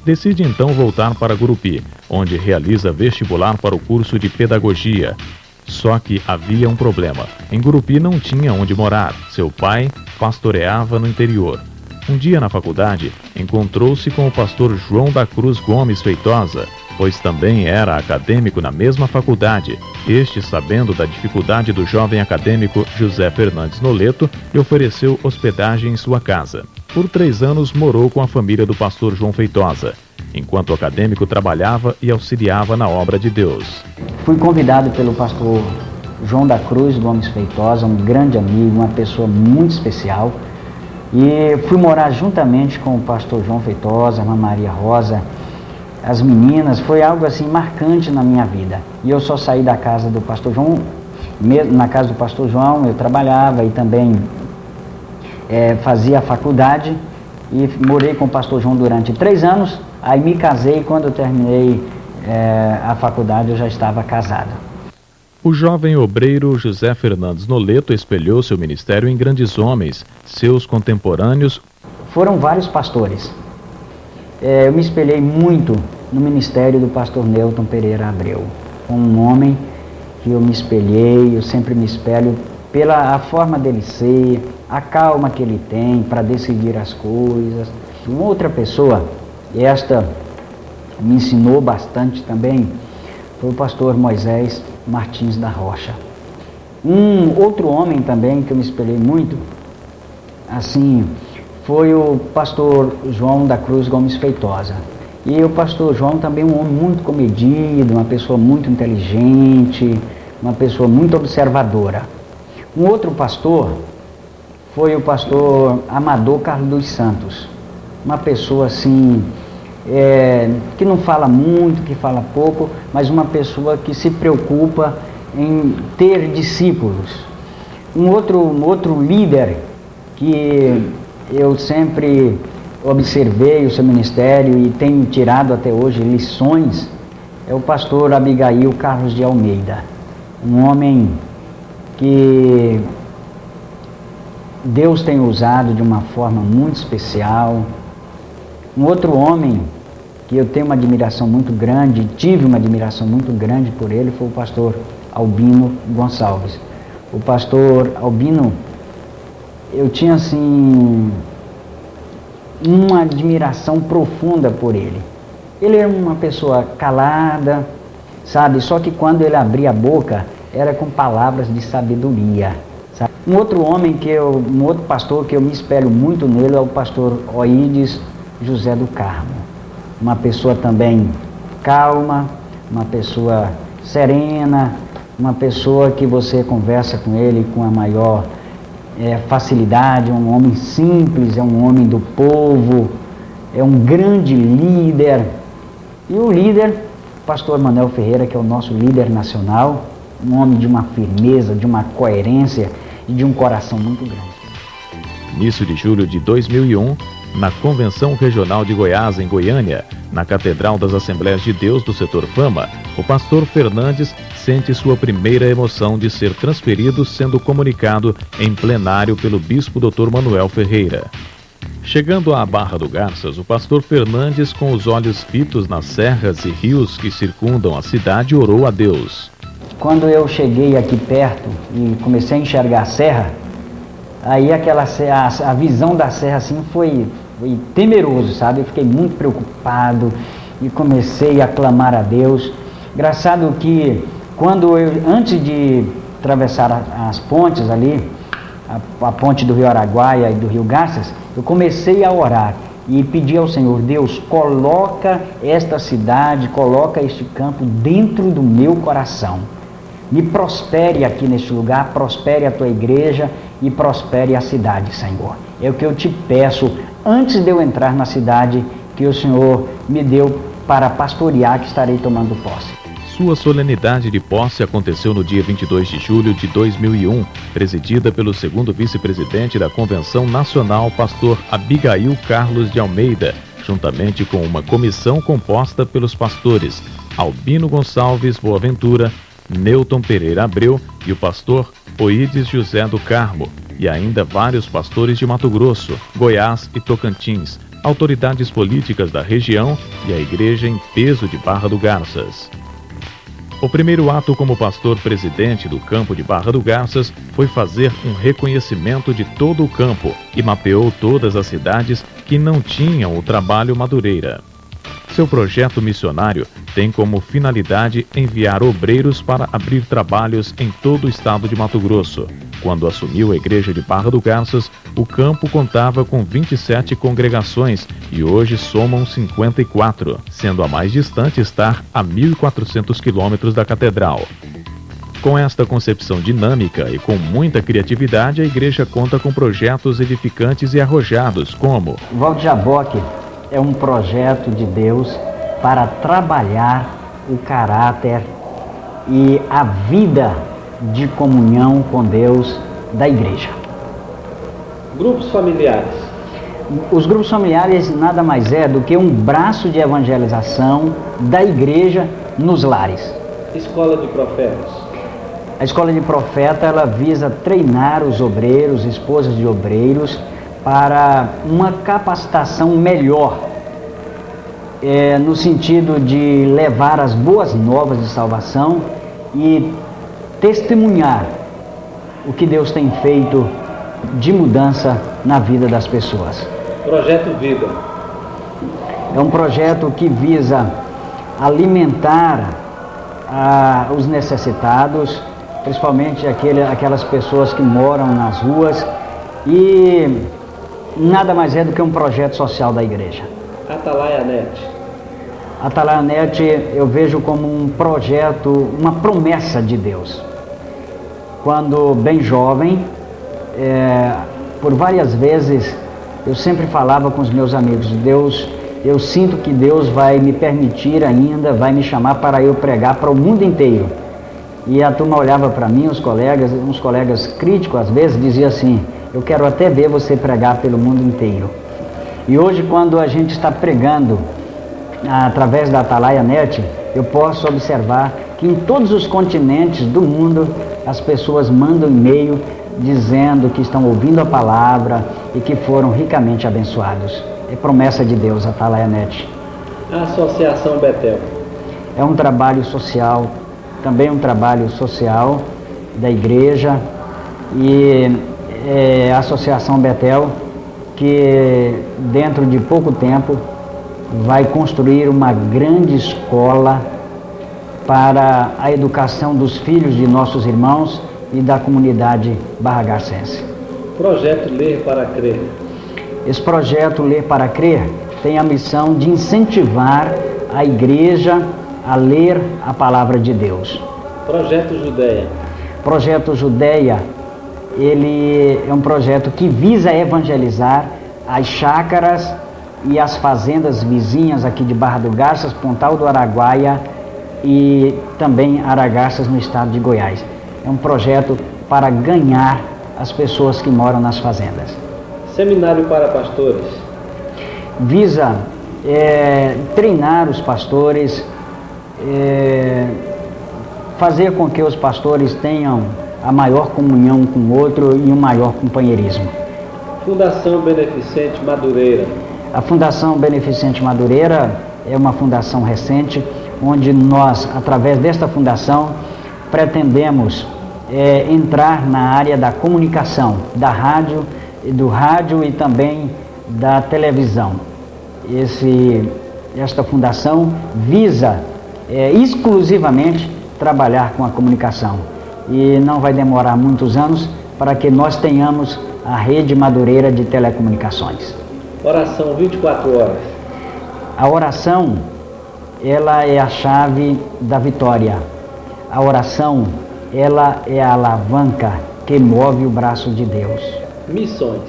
C: Decide então voltar para Gurupi, onde realiza vestibular para o curso de pedagogia. Só que havia um problema. Em Gurupi não tinha onde morar. Seu pai pastoreava no interior. Um dia na faculdade, encontrou-se com o pastor João da Cruz Gomes Feitosa, pois também era acadêmico na mesma faculdade. Este, sabendo da dificuldade do jovem acadêmico José Fernandes Noleto, lhe ofereceu hospedagem em sua casa. Por 3 anos morou com a família do pastor João Feitosa, enquanto o acadêmico trabalhava e auxiliava na obra de Deus.
S: Fui convidado pelo pastor João da Cruz Gomes Feitosa, um grande amigo, uma pessoa muito especial, e fui morar juntamente com o pastor João Feitosa, a Maria Rosa, as meninas. Foi algo assim marcante na minha vida. E eu só saí da casa do pastor João, na casa do pastor João eu trabalhava e também fazia a faculdade, e morei com o pastor João durante 3 anos, aí me casei, e quando eu terminei a faculdade eu já estava casado.
C: O jovem obreiro José Fernandes Noleto espelhou seu ministério em grandes homens, seus contemporâneos.
S: Foram vários pastores. Eu me espelhei muito no ministério do pastor Newton Pereira Abreu. Um homem que eu me espelhei, eu sempre me espelho pela a forma dele ser, a calma que ele tem para decidir as coisas. Uma outra pessoa, e esta me ensinou bastante também, foi o pastor Moisés Martins da Rocha. Um outro homem também que eu me espelhei muito, assim, foi o pastor João da Cruz Gomes Feitosa. E o pastor João também um homem muito comedido, uma pessoa muito inteligente, uma pessoa muito observadora. Um outro pastor foi o pastor Amador Carlos dos Santos, uma pessoa assim, que não fala muito, que fala pouco, mas uma pessoa que se preocupa em ter discípulos. Um outro líder que eu sempre observei o seu ministério e tenho tirado até hoje lições, é o pastor Abigail Carlos de Almeida, um homem que Deus tem usado de uma forma muito especial. Um outro homem que eu tenho uma admiração muito grande, tive uma admiração muito grande por ele, foi o pastor Albino Gonçalves. O pastor Albino, eu tinha assim uma admiração profunda por ele. Ele era uma pessoa calada, sabe? Só que quando ele abria a boca, era com palavras de sabedoria. sabe? Um outro pastor que eu me espelho muito nele é o pastor Oídes José do Carmo. Uma pessoa também calma, uma pessoa serena, uma pessoa que você conversa com ele com a maior facilidade, é um homem simples, é um homem do povo, é um grande líder. E o líder, pastor Manuel Ferreira, que é o nosso líder nacional, um homem de uma firmeza, de uma coerência e de um coração muito grande.
C: Início de julho de 2001, na Convenção Regional de Goiás, em Goiânia, na Catedral das Assembleias de Deus do Setor Fama, o pastor Fernandes sente sua primeira emoção de ser transferido, sendo comunicado em plenário pelo bispo Dr. Manuel Ferreira. Chegando à Barra do Garças, o pastor Fernandes, com os olhos fitos nas serras e rios que circundam a cidade, orou a Deus.
S: Quando eu cheguei aqui perto e comecei a enxergar a serra, aí a visão da serra assim foi temeroso, sabe? Eu fiquei muito preocupado e comecei a clamar a Deus. Engraçado que antes de atravessar as pontes ali, a ponte do Rio Araguaia e do Rio Garças, eu comecei a orar e pedir ao Senhor: Deus, coloca esta cidade, coloca este campo dentro do meu coração. Me prospere aqui neste lugar, prospere a tua igreja e prospere a cidade, Senhor. É o que eu te peço antes de eu entrar na cidade que o Senhor me deu para pastorear, que estarei tomando posse.
C: Sua solenidade de posse aconteceu no dia 22 de julho de 2001, presidida pelo segundo vice-presidente da Convenção Nacional, pastor Abigail Carlos de Almeida, juntamente com uma comissão composta pelos pastores Albino Gonçalves Boaventura, Newton Pereira Abreu e o pastor Oídes José do Carmo, e ainda vários pastores de Mato Grosso, Goiás e Tocantins, autoridades políticas da região e a igreja em peso de Barra do Garças. O primeiro ato como pastor presidente do campo de Barra do Garças foi fazer um reconhecimento de todo o campo e mapeou todas as cidades que não tinham o trabalho Madureira. Seu projeto missionário tem como finalidade enviar obreiros para abrir trabalhos em todo o estado de Mato Grosso. Quando assumiu a igreja de Barra do Garças, o campo contava com 27 congregações e hoje somam 54, sendo a mais distante estar a 1.400 quilômetros da catedral. Com esta concepção dinâmica e com muita criatividade, a igreja conta com projetos edificantes e arrojados, como
S: Val de Jaboque é um projeto de Deus para trabalhar o caráter e a vida de comunhão com Deus da igreja.
F: Grupos familiares.
S: Os grupos familiares nada mais é do que um braço de evangelização da igreja nos lares.
F: Escola de profetas.
S: A escola de profeta, ela visa treinar os obreiros, esposas de obreiros, para uma capacitação melhor, no sentido de levar as boas novas de salvação e testemunhar o que Deus tem feito de mudança na vida das pessoas.
F: Projeto Vida.
S: É um projeto que visa alimentar os necessitados, principalmente aquelas pessoas que moram nas ruas, e nada mais é do que um projeto social da igreja.
F: Atalaia Net.
S: Atalaia Net eu vejo como um projeto, uma promessa de Deus. Quando bem jovem, por várias vezes, eu sempre falava com os meus amigos: Deus, eu sinto que Deus vai me permitir ainda, vai me chamar para eu pregar para o mundo inteiro. E a turma olhava para mim, uns colegas críticos às vezes, diziam assim: eu quero até ver você pregar pelo mundo inteiro. E hoje, quando a gente está pregando através da Atalaia Net, eu posso observar que em todos os continentes do mundo as pessoas mandam e-mail dizendo que estão ouvindo a palavra e que foram ricamente abençoados. É promessa de Deus, a Atalaia Net.
F: A Associação Betel.
S: É um trabalho social, também um trabalho social da igreja, e a Associação Betel, que dentro de pouco tempo vai construir uma grande escola para a educação dos filhos de nossos irmãos e da comunidade barra-garcense.
T: Projeto Ler para Crer.
S: Esse projeto Ler para Crer tem a missão de incentivar a igreja a ler a palavra de Deus.
T: Projeto Judeia.
S: Projeto Judeia, ele é um projeto que visa evangelizar as chácaras e as fazendas vizinhas aqui de Barra do Garças, Pontal do Araguaia e também Aragarças, no estado de Goiás. É um projeto para ganhar as pessoas que moram nas fazendas.
T: Seminário para pastores.
S: Visa treinar os pastores, fazer com que os pastores tenham a maior comunhão com o outro e um maior companheirismo.
T: Fundação Beneficente Madureira.
S: A Fundação Beneficente Madureira é uma fundação recente, onde nós, através desta fundação, pretendemos entrar na área da comunicação, do rádio e também da televisão. Esta fundação visa exclusivamente trabalhar com a comunicação e não vai demorar muitos anos para que nós tenhamos a rede Madureira de telecomunicações.
T: Oração 24 horas.
S: A oração, ela é a chave da vitória. A oração, ela é a alavanca que move o braço de Deus.
T: Missões.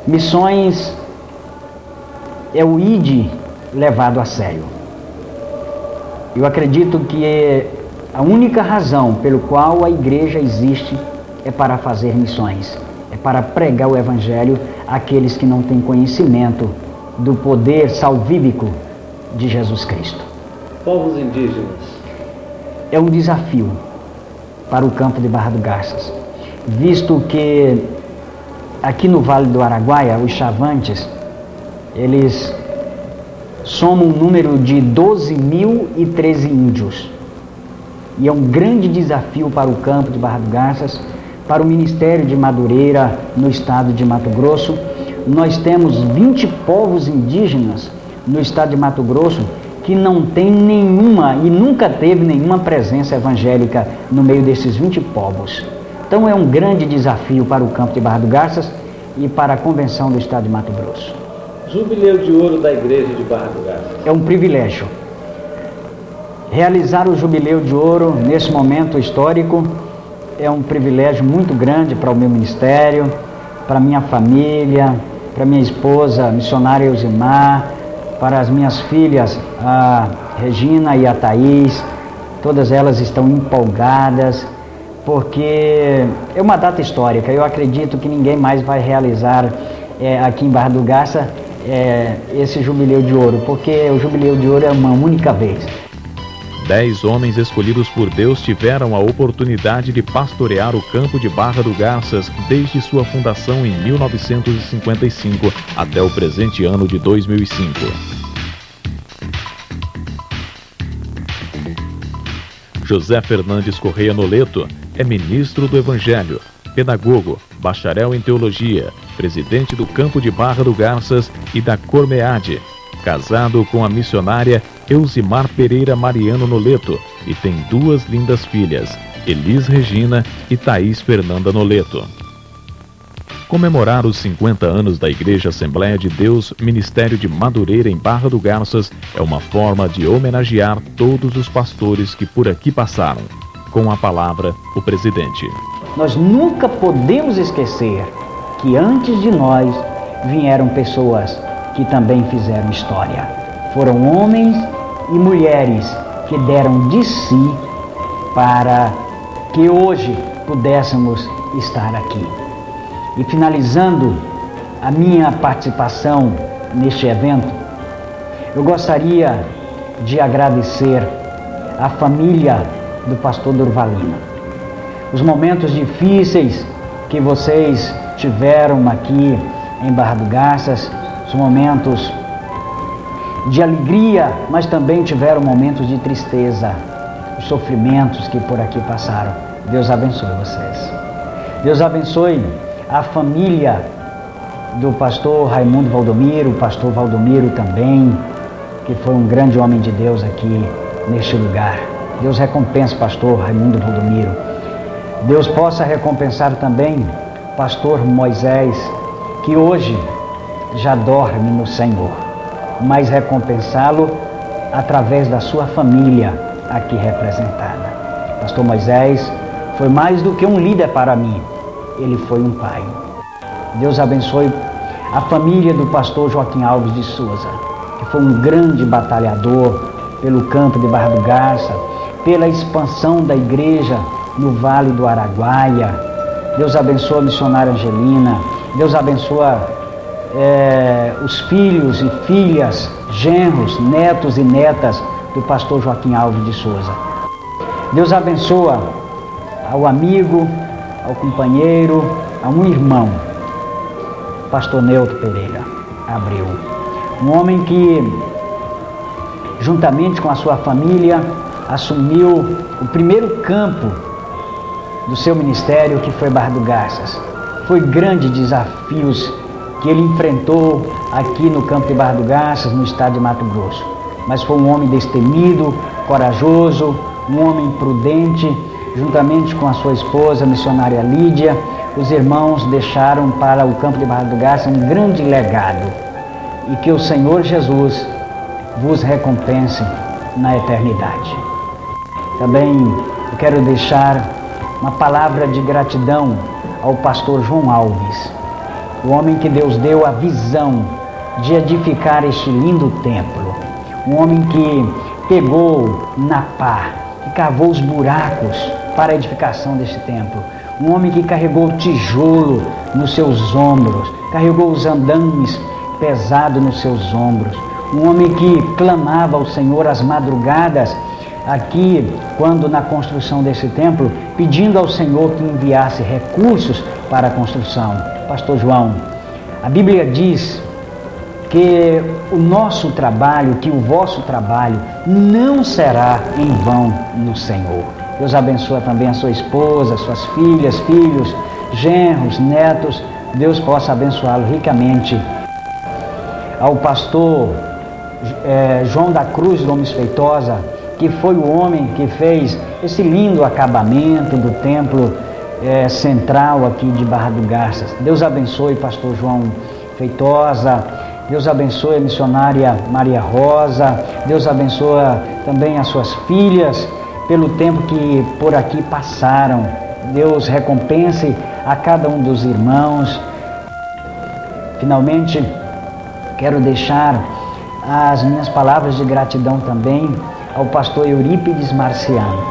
S: Missões é o ID levado a sério. Eu acredito que a única razão pelo qual a igreja existe é para fazer missões, é para pregar o evangelho àqueles que não têm conhecimento do poder salvífico de Jesus Cristo.
T: Povos indígenas.
S: É um desafio para o campo de Barra do Garças, visto que aqui no Vale do Araguaia, os Chavantes, eles somam um número de 12.013 índios. E é um grande desafio para o campo de Barra do Garças, para o Ministério de Madureira no estado de Mato Grosso. Nós temos 20 povos indígenas no estado de Mato Grosso que não tem nenhuma e nunca teve nenhuma presença evangélica no meio desses 20 povos. Então é um grande desafio para o campo de Barra do Garças e para a Convenção do estado de Mato Grosso.
T: Jubileu de Ouro da Igreja de Barra do Garças.
S: É um privilégio. Realizar o Jubileu de Ouro nesse momento histórico é um privilégio muito grande para o meu ministério, para a minha família, para minha esposa, missionária Elzimar, para as minhas filhas, a Regina e a Thaís. Todas elas estão empolgadas, porque é uma data histórica. Eu acredito que ninguém mais vai realizar aqui em Barra do Garças esse Jubileu de Ouro, porque o Jubileu de Ouro é uma única vez.
C: 10 homens escolhidos por Deus tiveram a oportunidade de pastorear o campo de Barra do Garças desde sua fundação em 1955 até o presente ano de 2005. José Fernandes Correia Noleto é ministro do Evangelho, pedagogo, bacharel em teologia, presidente do campo de Barra do Garças e da Cormeade, casado com a missionária Elzimar Pereira Mariano Noleto e tem 2 lindas filhas, Elis Regina e Thaís Fernanda Noleto. Comemorar os 50 anos da Igreja Assembleia de Deus, Ministério de Madureira em Barra do Garças, é uma forma de homenagear todos os pastores que por aqui passaram. Com a palavra, o presidente.
S: Nós nunca podemos esquecer que antes de nós vieram pessoas que também fizeram história. Foram homens e mulheres que deram de si para que hoje pudéssemos estar aqui. E finalizando a minha participação neste evento, eu gostaria de agradecer à família do pastor Durvalino. Os momentos difíceis que vocês tiveram aqui em Barra do Garças, os momentos de alegria, mas também tiveram momentos de tristeza, os sofrimentos que por aqui passaram. Deus abençoe vocês. Deus abençoe a família do pastor Raimundo Valdomiro, o pastor Valdomiro também, que foi um grande homem de Deus aqui neste lugar. Deus recompense o pastor Raimundo Valdomiro. Deus possa recompensar também o pastor Moisés, que hoje já dorme no Senhor, mas recompensá-lo através da sua família aqui representada. Pastor Moisés foi mais do que um líder para mim, ele foi um pai. Deus abençoe a família do pastor Joaquim Alves de Souza, que foi um grande batalhador pelo campo de Barra do Garça, pela expansão da igreja no Vale do Araguaia. Deus abençoe a missionária Angelina, Deus abençoe os filhos e filhas, genros, netos e netas do pastor Joaquim Alves de Souza. Deus abençoa ao amigo, ao companheiro, a um irmão, pastor Neuto Pereira Abreu. Um homem que, juntamente com a sua família, assumiu o primeiro campo do seu ministério, que foi Barra do Garças. Foi grandes desafios que ele enfrentou aqui no campo de Barra do Garças, no estado de Mato Grosso. Mas foi um homem destemido, corajoso, um homem prudente. Juntamente com a sua esposa, a missionária Lídia, os irmãos deixaram para o campo de Barra do Garças um grande legado. E que o Senhor Jesus vos recompense na eternidade. Também eu quero deixar uma palavra de gratidão ao pastor João Alves, o homem que Deus deu a visão de edificar este lindo templo. Um homem que pegou na pá, que cavou os buracos para a edificação deste templo. Um homem que carregou o tijolo nos seus ombros, carregou os andames pesados nos seus ombros. Um homem que clamava ao Senhor às madrugadas, aqui, quando na construção desse templo, pedindo ao Senhor que enviasse recursos para a construção. Pastor João, a Bíblia diz que o nosso trabalho, que o vosso trabalho não será em vão no Senhor. Deus abençoa também a sua esposa, suas filhas, filhos, genros, netos. Deus possa abençoá-lo ricamente. Ao pastor João da Cruz Gomes Feitosa, que foi o homem que fez esse lindo acabamento do templo central aqui de Barra do Garças. Deus abençoe pastor João Feitosa, Deus abençoe a missionária Maria Rosa, Deus abençoe também as suas filhas pelo tempo que por aqui passaram. Deus recompense a cada um dos irmãos. Finalmente, quero deixar as minhas palavras de gratidão também ao pastor Eurípides Marciano,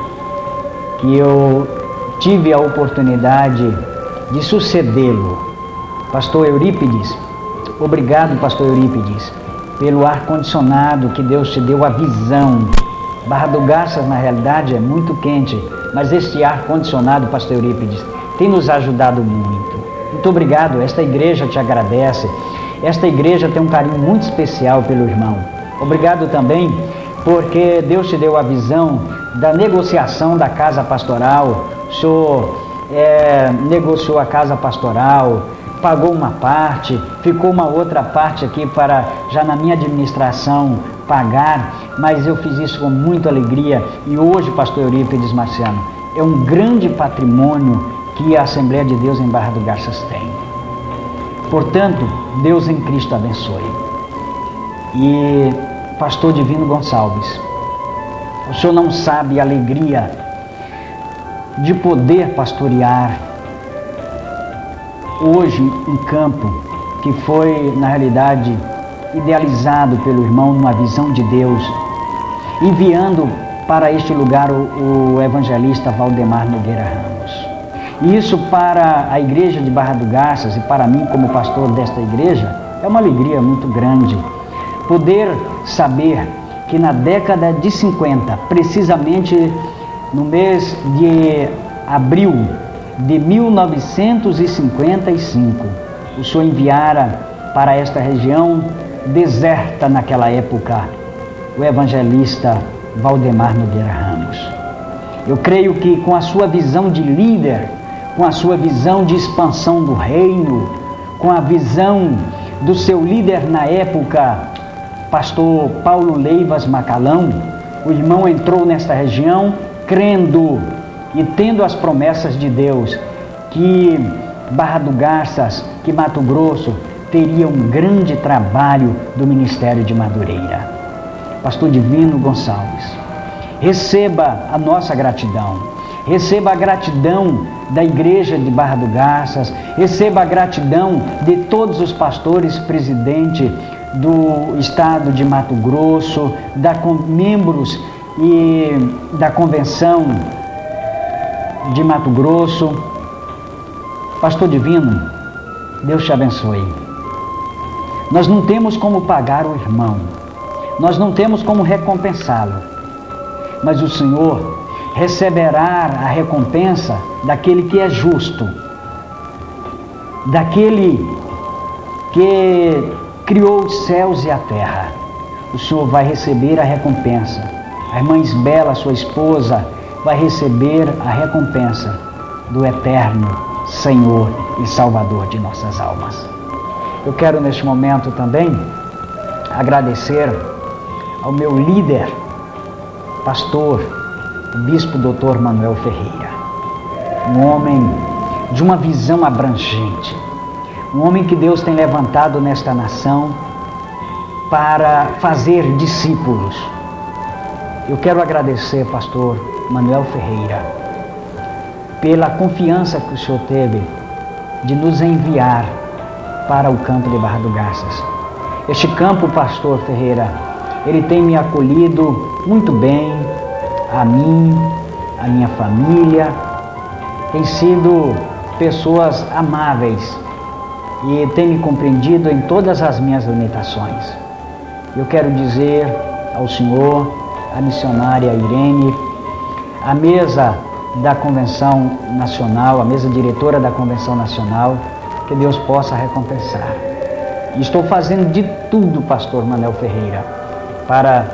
S: que eu tive a oportunidade de sucedê-lo. Pastor Eurípides, obrigado, pastor Eurípides, pelo ar-condicionado que Deus te deu, a visão. Barra do Garças, na realidade, é muito quente, mas este ar-condicionado, pastor Eurípides, tem nos ajudado muito. Muito obrigado, esta igreja te agradece. Esta igreja tem um carinho muito especial pelo irmão. Obrigado também porque Deus te deu a visão da negociação da casa pastoral. O senhor negociou a casa pastoral, pagou uma parte, ficou uma outra parte aqui para, já na minha administração, pagar, mas eu fiz isso com muita alegria. E hoje, pastor Eurípides Marciano, é um grande patrimônio que a Assembleia de Deus em Barra do Garças tem. Portanto, Deus em Cristo abençoe. E pastor Divino Gonçalves, o senhor não sabe a alegria de poder pastorear hoje um campo que foi, na realidade, idealizado pelo irmão numa visão de Deus, enviando para este lugar o evangelista Valdemar Nogueira Ramos. E isso para a igreja de Barra do Garças e para mim como pastor desta igreja é uma alegria muito grande. Poder saber que na década de 50, precisamente no mês de abril de 1955, o senhor enviara para esta região deserta naquela época o evangelista Valdemar Nogueira Ramos. Eu creio que com a sua visão de líder, com a sua visão de expansão do reino, com a visão do seu líder na época, pastor Paulo Leivas Macalão, o irmão entrou nesta região crendo e tendo as promessas de Deus que Barra do Garças, que Mato Grosso teria um grande trabalho do Ministério de Madureira. Pastor Divino Gonçalves, receba a nossa gratidão, receba a gratidão da Igreja de Barra do Garças, receba a gratidão de todos os pastores presidentes do Estado de Mato Grosso, membros e da Convenção de Mato Grosso. Pastor Divino, Deus te abençoe. Nós não temos como pagar o irmão, nós não temos como recompensá-lo, mas o Senhor receberá a recompensa daquele que é justo, daquele que criou os céus e a terra. O Senhor vai receber a recompensa. A irmã Isbela, sua esposa, vai receber a recompensa do eterno Senhor e Salvador de nossas almas. Eu quero neste momento também agradecer ao meu líder, pastor, o bispo Dr. Manuel Ferreira, um homem de uma visão abrangente, um homem que Deus tem levantado nesta nação para fazer discípulos. Eu quero agradecer, pastor Manuel Ferreira, pela confiança que o senhor teve de nos enviar para o campo de Barra do Garças. Este campo, pastor Ferreira, ele tem me acolhido muito bem, a mim, a minha família, tem sido pessoas amáveis e tem me compreendido em todas as minhas limitações. Eu quero dizer ao senhor, à missionária Irene, à mesa da Convenção Nacional, a mesa diretora da Convenção Nacional, que Deus possa recompensar. E estou fazendo de tudo, pastor Manuel Ferreira, para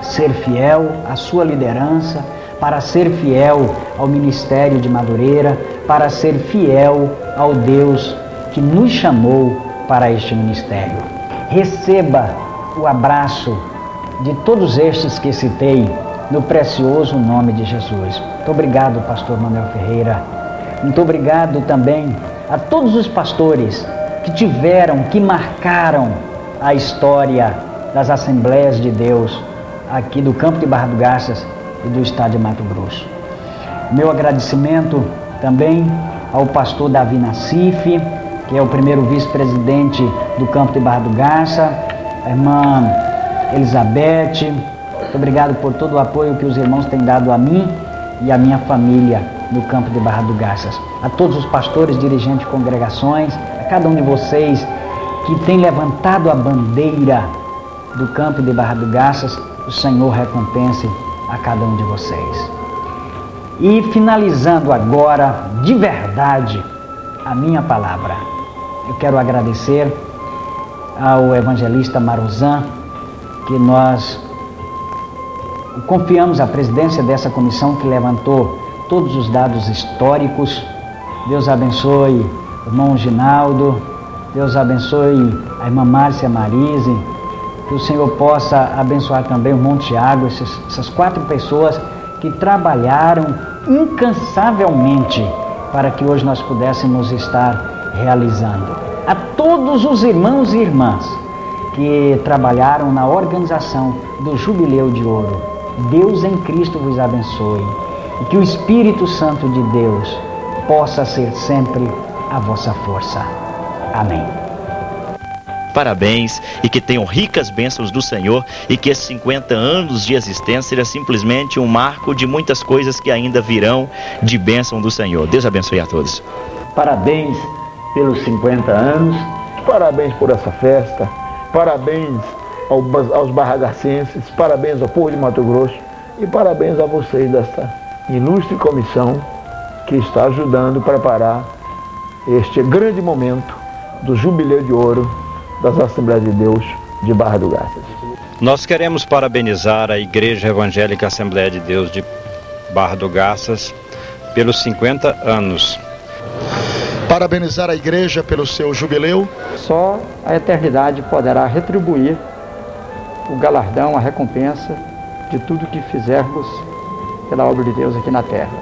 S: ser fiel à sua liderança, para ser fiel ao Ministério de Madureira, para ser fiel ao Deus que nos chamou para este ministério. Receba o abraço de todos estes que citei, no precioso nome de Jesus. Muito obrigado, pastor Manuel Ferreira. Muito obrigado também a todos os pastores que marcaram a história das Assembleias de Deus aqui do campo de Barra do Garças e do estado de Mato Grosso. Meu agradecimento também ao pastor Davi Nassif, que é o primeiro vice-presidente do campo de Barra do Garças, a irmã Elizabeth. Muito obrigado por todo o apoio que os irmãos têm dado a mim e a minha família no campo de Barra do Garças. A todos os pastores, dirigentes de congregações, a cada um de vocês que tem levantado a bandeira do campo de Barra do Garças, o Senhor recompense a cada um de vocês. E finalizando agora, de verdade, a minha palavra, eu quero agradecer ao evangelista Marozan, que nós confiamos a presidência dessa comissão que levantou todos os dados históricos. Deus abençoe o irmão Ginaldo, Deus abençoe a irmã Márcia Marise, que o Senhor possa abençoar também o irmão Tiago, essas 4 pessoas que trabalharam incansavelmente para que hoje nós pudéssemos estar realizando. A todos os irmãos e irmãs que trabalharam na organização do Jubileu de Ouro, Deus em Cristo vos abençoe e que o Espírito Santo de Deus possa ser sempre a vossa força. Amém.
U: Parabéns e que tenham ricas bênçãos do Senhor e que esses 50 anos de existência seja simplesmente um marco de muitas coisas que ainda virão de bênção do Senhor. Deus abençoe a todos.
Q: Parabéns pelos 50 anos.
P: Parabéns por essa festa. Parabéns aos barragarcenses, parabéns ao povo de Mato Grosso e parabéns a vocês desta ilustre comissão que está ajudando a preparar este grande momento do Jubileu de Ouro das Assembleias de Deus de Barra do Garças.
V: Nós queremos parabenizar a Igreja Evangélica Assembleia de Deus de Barra do Garças pelos 50 anos.
W: Parabenizar a igreja pelo seu jubileu.
O: Só a eternidade poderá retribuir o galardão, a recompensa de tudo que fizermos pela obra de Deus aqui na terra.